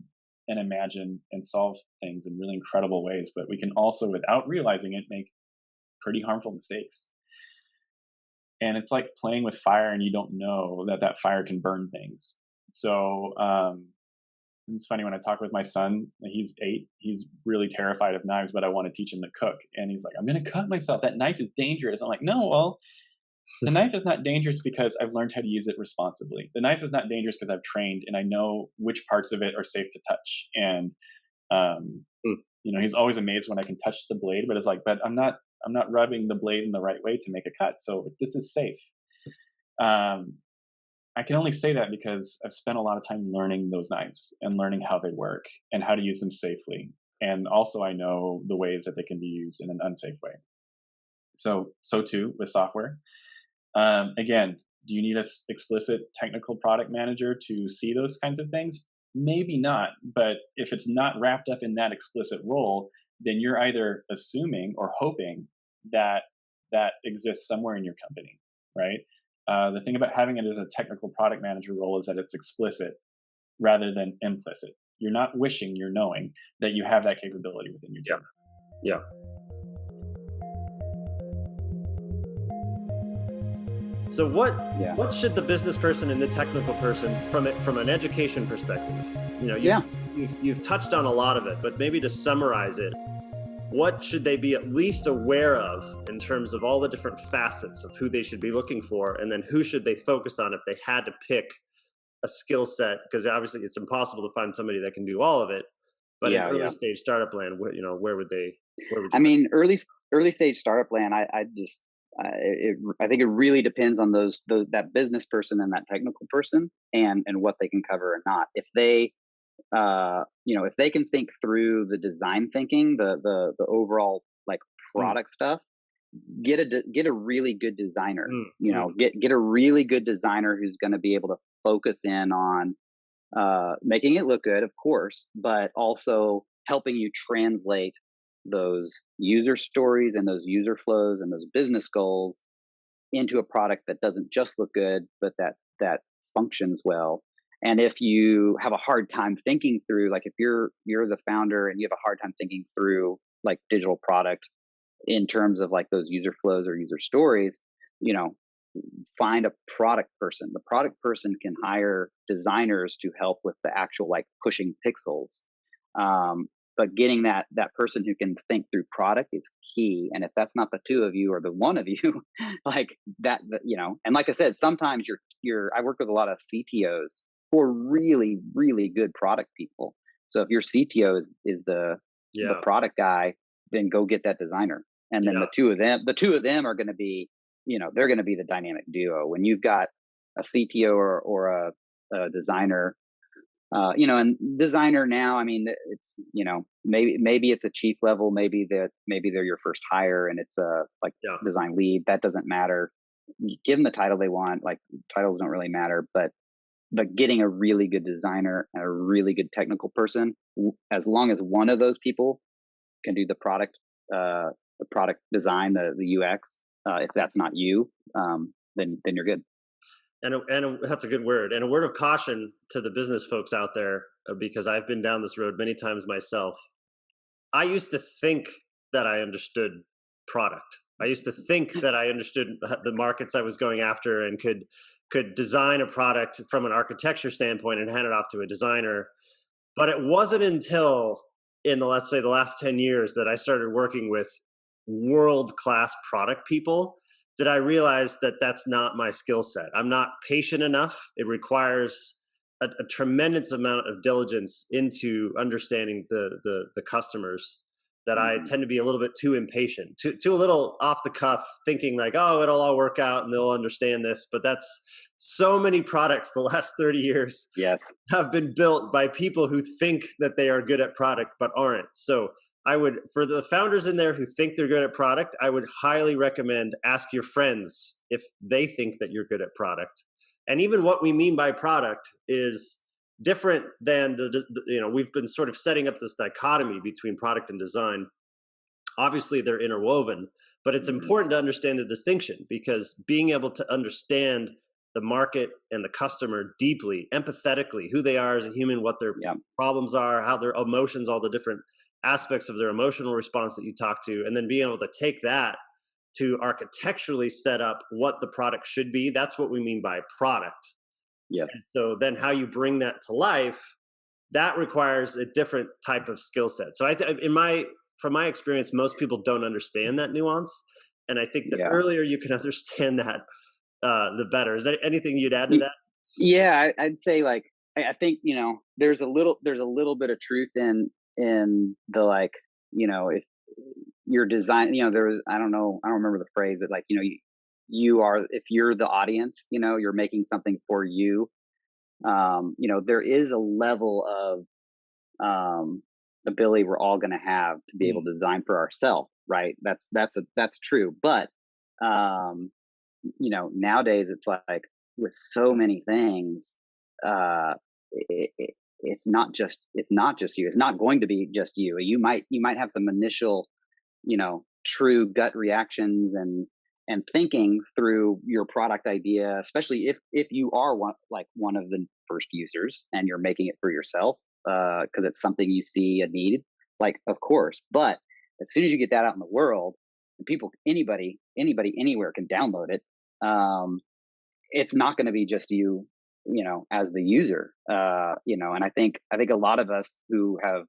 and imagine and solve things in really incredible ways, but we can also, without realizing it, make pretty harmful mistakes. And it's like playing with fire, and you don't know that fire can burn things. So it's funny when I talk with my son, he's 8, he's really terrified of knives, but I want to teach him to cook. And he's like, I'm going to cut myself. That knife is dangerous. I'm like, no, well, the knife is not dangerous because I've learned how to use it responsibly. The knife is not dangerous because I've trained and I know which parts of it are safe to touch. And, he's always amazed when I can touch the blade, but it's like, but I'm not rubbing the blade in the right way to make a cut. So this is safe. I can only say that because I've spent a lot of time learning those knives and learning how they work and how to use them safely. And also I know the ways that they can be used in an unsafe way. So too with software. Again, do you need an explicit technical product manager to see those kinds of things? Maybe not, but if it's not wrapped up in that explicit role, then you're either assuming or hoping that exists somewhere in your company, right? The thing about having it as a technical product manager role is that it's explicit rather than implicit. You're not wishing, you're knowing that you have that capability within your team. Yeah. So what should the business person and the technical person from an education perspective? You've touched on a lot of it, but maybe to summarize it, what should they be at least aware of in terms of all the different facets of who they should be looking for, and then who should they focus on if they had to pick a skill set? Because obviously it's impossible to find somebody that can do all of it. But in early stage startup land, where would you? I mean, early stage startup land, I think it really depends on that business person and that technical person and what they can cover or not. If they if they can think through the design thinking, the overall like product stuff, get a really good designer. Get a really good designer who's going to be able to focus in on making it look good, of course, but also helping you translate those user stories and those user flows and those business goals into a product that doesn't just look good, but that functions well. And if you have a hard time thinking through, like if you're the founder and you have a hard time thinking through like digital product in terms of like those user flows or user stories, find a product person. The product person can hire designers to help with the actual like pushing pixels. But getting that person who can think through product is key. And if that's not the two of you or the one of you, like that, and like I said, sometimes I work with a lot of CTOs who are really, really good product people. So if your CTO is the product guy, then go get that designer. And then the two of them are going to be, they're going to be the dynamic duo. When you've got a CTO or a designer, and designer now, I mean, it's, maybe it's a chief level, maybe they're your first hire and it's a design lead. That doesn't matter. Give them the title they want. Like titles don't really matter, but getting a really good designer and a really good technical person, as long as one of those people can do the product design, the UX, if that's not you, then you're good. And that's a good word. And a word of caution to the business folks out there, because I've been down this road many times myself. I used to think that I understood product. I used to think that I understood the markets I was going after and could design a product from an architecture standpoint and hand it off to a designer. But it wasn't until let's say the last 10 years that I started working with world-class product people did I realize that that's not my skill set. I'm not patient enough. It requires a tremendous amount of diligence into understanding the customers, that I tend to be a little bit too impatient, too a little off the cuff, thinking like, oh, it'll all work out and they'll understand this. But that's so many products the last 30 years have been built by people who think that they are good at product but aren't. So for the founders in there who think they're good at product, I would highly recommend ask your friends if they think that you're good at product. And even what we mean by product is different than we've been sort of setting up this dichotomy between product and design. Obviously they're interwoven, but it's important to understand the distinction, because being able to understand the market and the customer deeply, empathetically, who they are as a human, what their problems are, how their emotions, all the different aspects of their emotional response that you talk to, and then being able to take that to architecturally set up what the product should be. That's what we mean by product. And so then how you bring that to life, that requires a different type of skill set. So from my experience, most people don't understand that nuance. And I think the earlier you can understand that, the better. Is there anything you'd add to that? Yeah, I'd say like, I think, there's a little bit of truth in the, like, if your design, there was, I don't remember the phrase, but like, if you're the audience, you're making something for you, there is a level of ability we're all going to have to be able to design for ourselves, right? That's true. But, nowadays it's like with so many things, it's not just you. It's not going to be just you. You might have some initial, true gut reactions and thinking through your product idea, especially if you are one of the first users and you're making it for yourself, because it's something you see a need, like, of course. But as soon as you get that out in the world, and anybody anywhere can download it, it's not going to be just you, as the user, and I think a lot of us who have,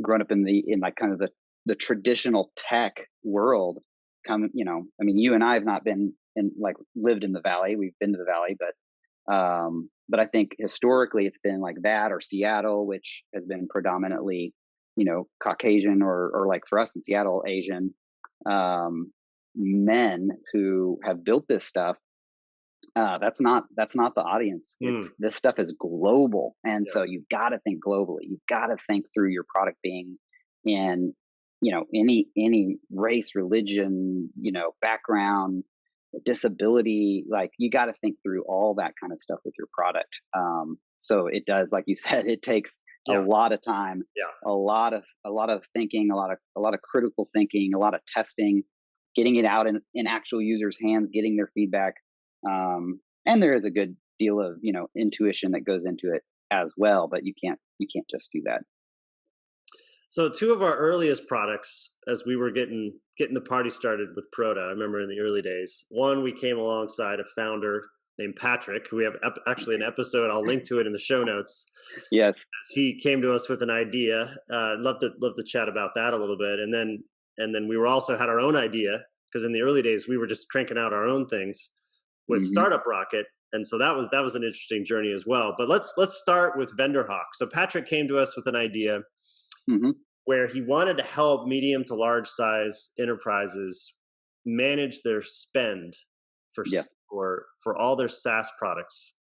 grown up in like kind of the traditional tech world, I mean, you and I have not been like lived in the Valley. We've been to the Valley, but I think historically it's been like that, or Seattle, which has been predominantly, Caucasian, or like for us in Seattle, Asian, men who have built this stuff. That's not the audience. This stuff is global, and so you've got to think globally. You've got to think through your product being in, any race, religion, background, disability. Like, you got to think through all that kind of stuff with your product. So it does, like you said, it takes a lot of time, a lot of thinking, a lot of critical thinking, a lot of testing, getting it out in actual users' hands, getting their feedback. And there is a good deal of, intuition that goes into it as well, but you can't just do that. So two of our earliest products, as we were getting the party started with Proda, I remember in the early days, one, we came alongside a founder named Patrick, who we have actually an episode, I'll link to it in the show notes. Yes. He came to us with an idea. Love to chat about that a little bit. And then we were also had our own idea, because in the early days we were just cranking out our own things with Startup Rocket. And so that was an interesting journey as well. But let's start with VendorHawk. So Patrick came to us with an idea where he wanted to help medium to large size enterprises manage their spend for all their SaaS products.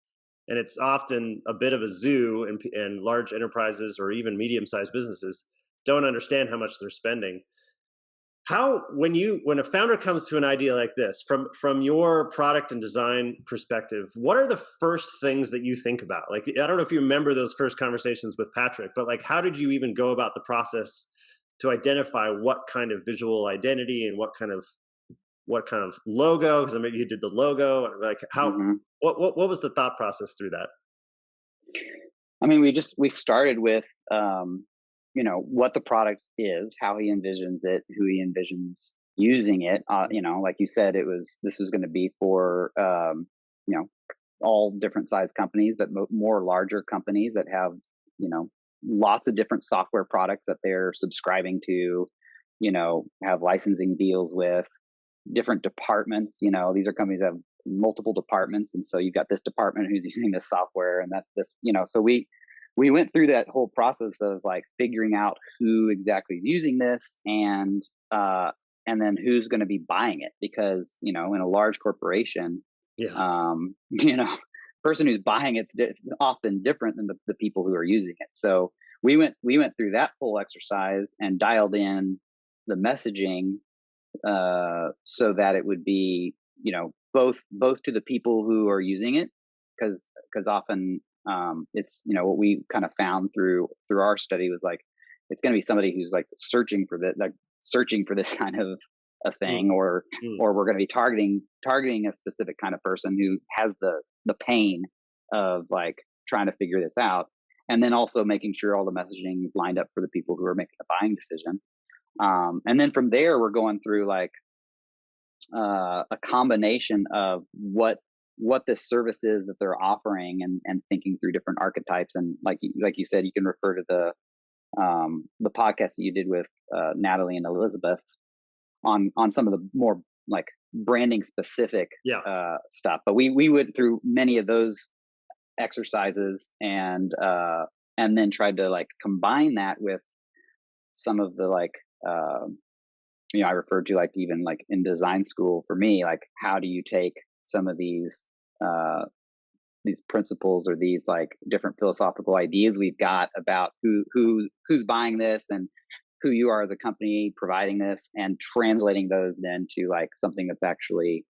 And it's often a bit of a zoo, and large enterprises or even medium-sized businesses don't understand how much they're spending. How, when a founder comes to an idea like this, from your product and design perspective, what are the first things that you think about? Like, I don't know if you remember those first conversations with Patrick, but like, how did you even go about the process to identify what kind of visual identity and what kind of logo? Because I mean, you did the logo, and like what was the thought process through that? I mean, we started with what the product is, how he envisions it, who he envisions using it. Like you said, this was going to be for all different size companies, but more larger companies that have lots of different software products that they're subscribing to, have licensing deals with different departments. These are companies that have multiple departments, and so you've got this department who's using this software, and that's this. So we went through that whole process of like figuring out who exactly is using this, and then who's going to be buying it, because in a large corporation, person who's buying it's often different than the people who are using it. So we went through that whole exercise and dialed in the messaging so that it would be both to the people who are using it, because often it's what we kind of found through our study was like, it's going to be somebody who's like searching for this kind of a thing, or we're going to be targeting a specific kind of person who has the pain of like trying to figure this out, and then also making sure all the messaging is lined up for the people who are making a buying decision. And then from there, we're going through like a combination of what this service is that they're offering, and thinking through different archetypes. And like you said, you can refer to the podcast that you did with Natalie and Elizabeth on some of the more like branding specific stuff. But we went through many of those exercises, and then tried to like combine that with some of the like I referred to like even like in design school for me, like how do you take some of these principles or these like different philosophical ideas we've got about who's buying this and who you are as a company providing this, and translating those then to like something that's actually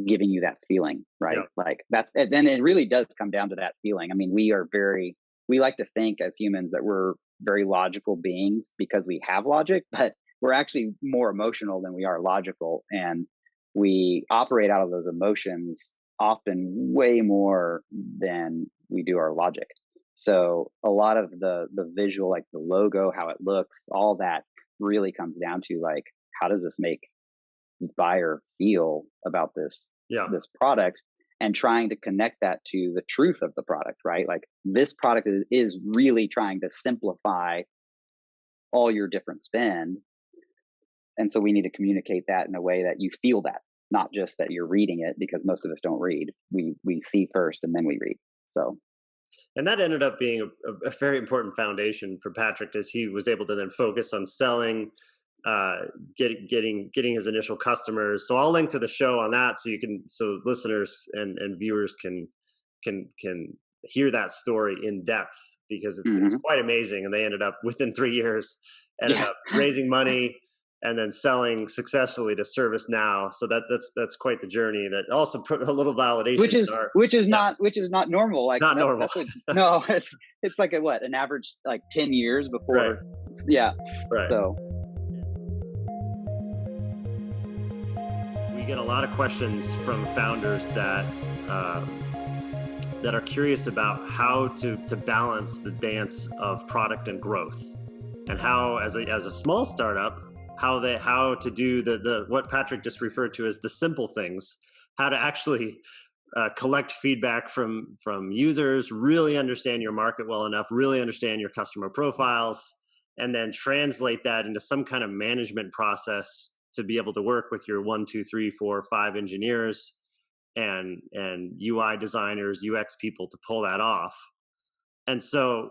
giving you that feeling, right? Like then it really does come down to that feeling. I mean, we like to think as humans that we're very logical beings because we have logic, but we're actually more emotional than we are logical, and we operate out of those emotions often way more than we do our logic. So a lot of the visual, like the logo, how it looks, all that really comes down to like, how does this make the buyer feel about this product? and trying to connect that to the truth of the product, right? Like this product is really trying to simplify all your different spend. And so we need to communicate that in a way that you feel that, not just that you're reading it, because most of us don't read. We see first and then we read. So. And that ended up being a very important foundation for Patrick, as he was able to then focus on selling, getting his initial customers. So I'll link to the show on that, so listeners and viewers can hear that story in depth, because it's quite amazing. And they ended up within 3 years, ended up raising money and then selling successfully to ServiceNow. So that's quite the journey. That also put a little validation, which is not normal. Like not normal. No, it's like an average like 10 years before. Right. Yeah. Right. So we get a lot of questions from founders that are curious about how to balance the dance of product and growth, and how as a small startup, how to do the what Patrick just referred to as the simple things, how to actually collect feedback from users, really understand your market well enough, really understand your customer profiles, and then translate that into some kind of management process to be able to work with your 1, 2, 3, 4, 5 engineers and UI designers, UX people to pull that off. And so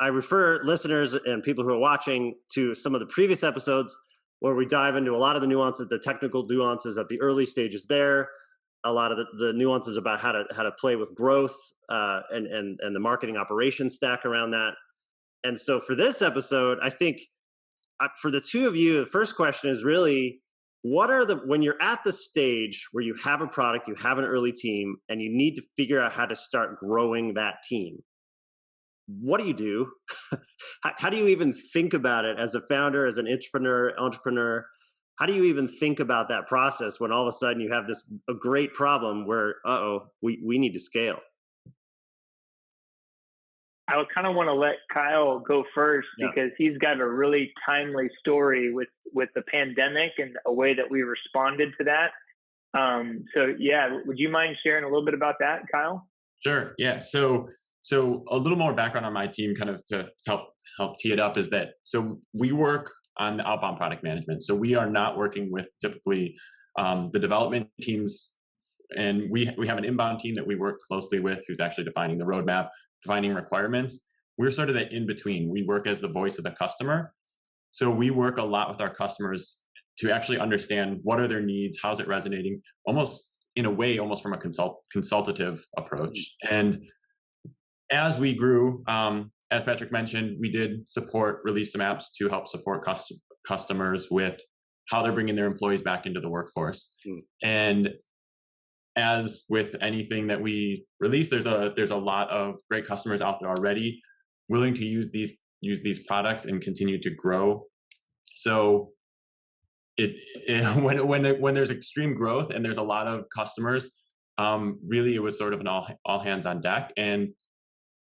I refer listeners and people who are watching to some of the previous episodes where we dive into a lot of the nuances, the technical nuances at the early stages there, a lot of the nuances about how to play with growth and the marketing operations stack around that. And so for this episode, I think for the two of you, the first question is really, when you're at the stage where you have a product, you have an early team, and you need to figure out how to start growing that team, what do you do? How do you even think about it as a founder, as an entrepreneur? How do you even think about that process when all of a sudden you have a great problem where, we need to scale? I would kind of want to let Kyle go first because he's got a really timely story with the pandemic and a way that we responded to that. Would you mind sharing a little bit about that, Kyle? Sure. Yeah. So a little more background on my team, kind of to help tee it up, is that we work on the outbound product management. So we are not working with typically the development teams, and we have an inbound team that we work closely with, who's actually defining the roadmap, defining requirements. We're sort of the in between. We work as the voice of the customer. So we work a lot with our customers to actually understand what are their needs, how's it resonating, almost from a consultative approach. And as we grew, as Patrick mentioned, we did release some apps to help support customers with how they're bringing their employees back into the workforce. And as with anything that we release, there's a lot of great customers out there already willing to use these products and continue to grow. So when there's extreme growth and there's a lot of customers, really it was sort of an all hands on deck. And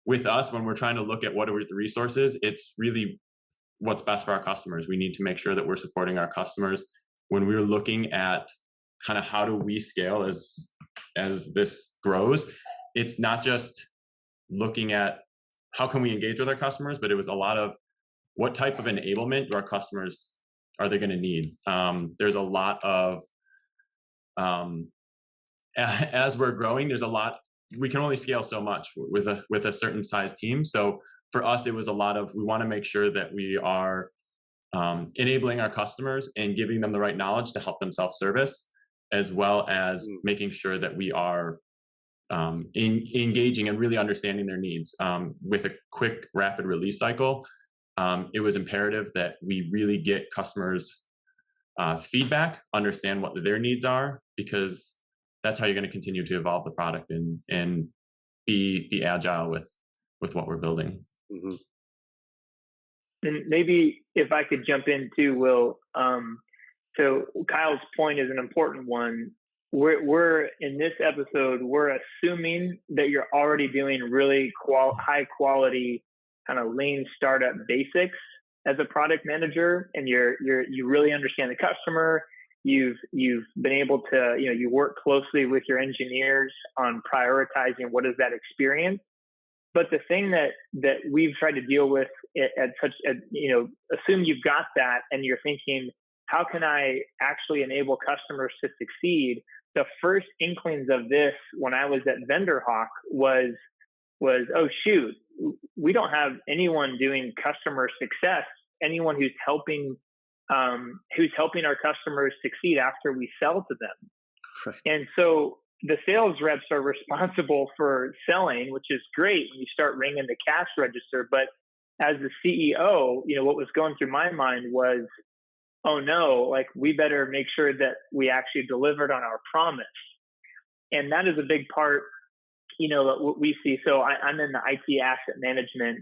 with us, when we're trying to look at what are the resources, it's really what's best for our customers. We need to make sure that we're supporting our customers. When we're looking at kind of how do we scale as this grows, it's not just looking at how can we engage with our customers, but it was a lot of what type of enablement do our customers are they going to need. There's a lot of as we're growing, there's a lot. We can only scale so much with a certain size team. So for us, it was a lot of, we want to make sure that we are enabling our customers and giving them the right knowledge to help them self-service, as well as making sure that we are engaging and really understanding their needs. With a quick, rapid release cycle, it was imperative that we really get customers' feedback, understand what their needs are, because that's how you're going to continue to evolve the product and be agile with what we're building. Mm-hmm. And maybe if I could jump in too, Will. So Kyle's point is an important one. We're in this episode, we're assuming that you're already doing really high quality kind of lean startup basics as a product manager, and you really understand the customer. You've been able to, you work closely with your engineers on prioritizing what is that experience. But the thing that we've tried to deal with assume you've got that and you're thinking, how can I actually enable customers to succeed? The first inklings of this when I was at VendorHawk was, oh shoot, we don't have anyone doing customer success, anyone who's helping our customers succeed after we sell to them. Right. And so the sales reps are responsible for selling, which is great when you start ringing the cash register. But as the CEO, what was going through my mind was, oh no, like we better make sure that we actually delivered on our promise. And that is a big part, what we see. So I'm in the IT asset management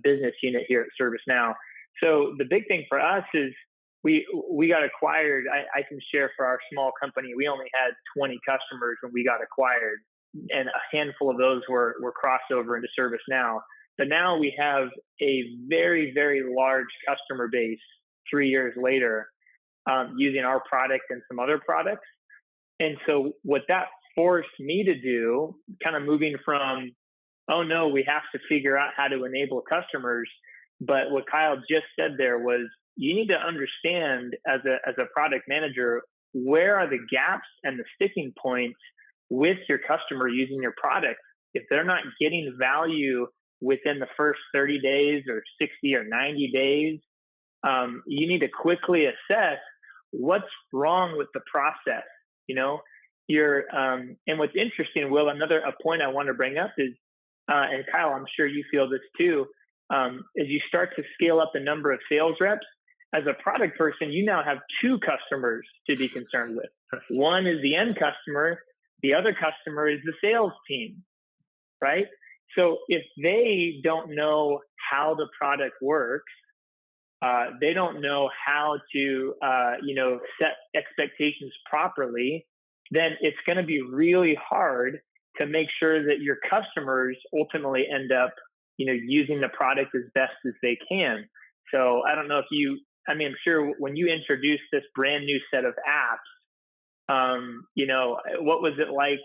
business unit here at ServiceNow. So the big thing for us is we got acquired. I can share for our small company, we only had 20 customers when we got acquired, and a handful of those were crossover into ServiceNow. But now we have a very, very large customer base 3 years later, using our product and some other products. And so what that forced me to do, kind of moving from, oh no, we have to figure out how to enable customers. But what Kyle just said there was, you need to understand as a product manager, where are the gaps and the sticking points with your customer using your product. If they're not getting value within the first 30 days or 60 or 90 days, you need to quickly assess what's wrong with the process. And what's interesting, Will, a point I want to bring up is, and Kyle, I'm sure you feel this too, as you start to scale up the number of sales reps, as a product person, you now have two customers to be concerned with. One is the end customer. The other customer is the sales team, right? So if they don't know how the product works, they don't know how to, set expectations properly, then it's going to be really hard to make sure that your customers ultimately end up, using the product as best as they can. So I don't know if I'm sure when you introduced this brand new set of apps, what was it like,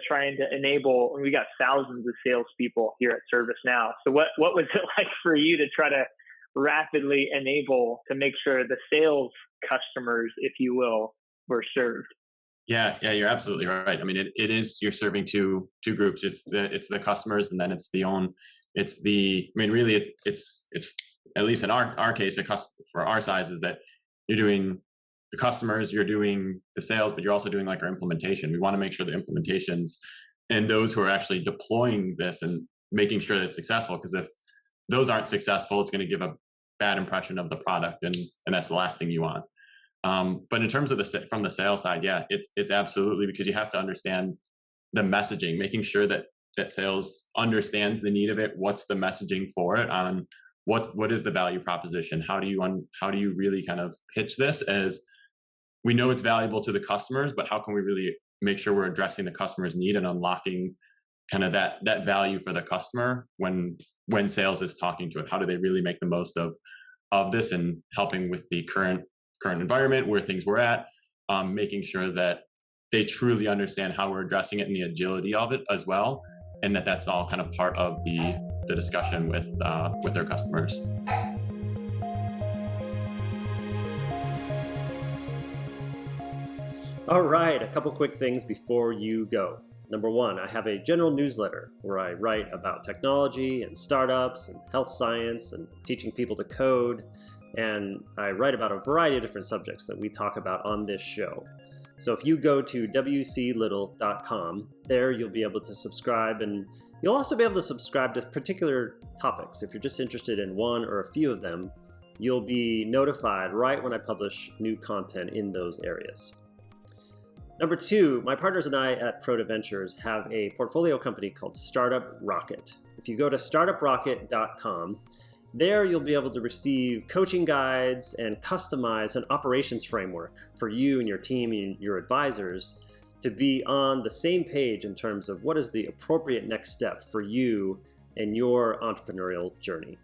trying to enable, and we got thousands of salespeople here at ServiceNow. So what was it like for you to try to rapidly enable to make sure the sales customers, if you will, were served? Yeah, you're absolutely right. I mean, it is, you're serving two groups. It's the customers, and then it's at least in our case, for our size, is that you're doing the customers, you're doing the sales, but you're also doing like our implementation. We want to make sure the implementations and those who are actually deploying this and making sure that it's successful, because if those aren't successful, it's going to give a bad impression of the product, and that's the last thing you want. But in terms of from the sales side, yeah, it's absolutely, because you have to understand the messaging, making sure that sales understands the need of it. What's the messaging for it? On what is the value proposition? How do you really kind of pitch this as, we know it's valuable to the customers, but how can we really make sure we're addressing the customer's need and unlocking kind of that value for the customer when sales is talking to it? How do they really make the most of this, and helping with the current environment where things were at, making sure that they truly understand how we're addressing it and the agility of it as well, and that's all kind of part of the discussion with their customers. All right, a couple quick things before you go. Number one, I have a general newsletter where I write about technology and startups and health science and teaching people to code. And I write about a variety of different subjects that we talk about on this show. So if you go to wclittle.com, there you'll be able to subscribe, and you'll also be able to subscribe to particular topics. If you're just interested in one or a few of them, you'll be notified right when I publish new content in those areas. Number two, my partners and I at Proto Ventures have a portfolio company called Startup Rocket. If you go to startuprocket.com, there you'll be able to receive coaching guides and customize an operations framework for you and your team and your advisors to be on the same page in terms of what is the appropriate next step for you and your entrepreneurial journey.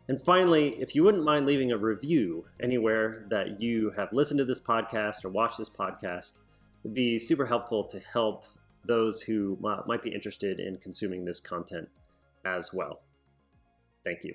And finally, if you wouldn't mind leaving a review anywhere that you have listened to this podcast or watched this podcast, it'd be super helpful to help those who might be interested in consuming this content as well. Thank you.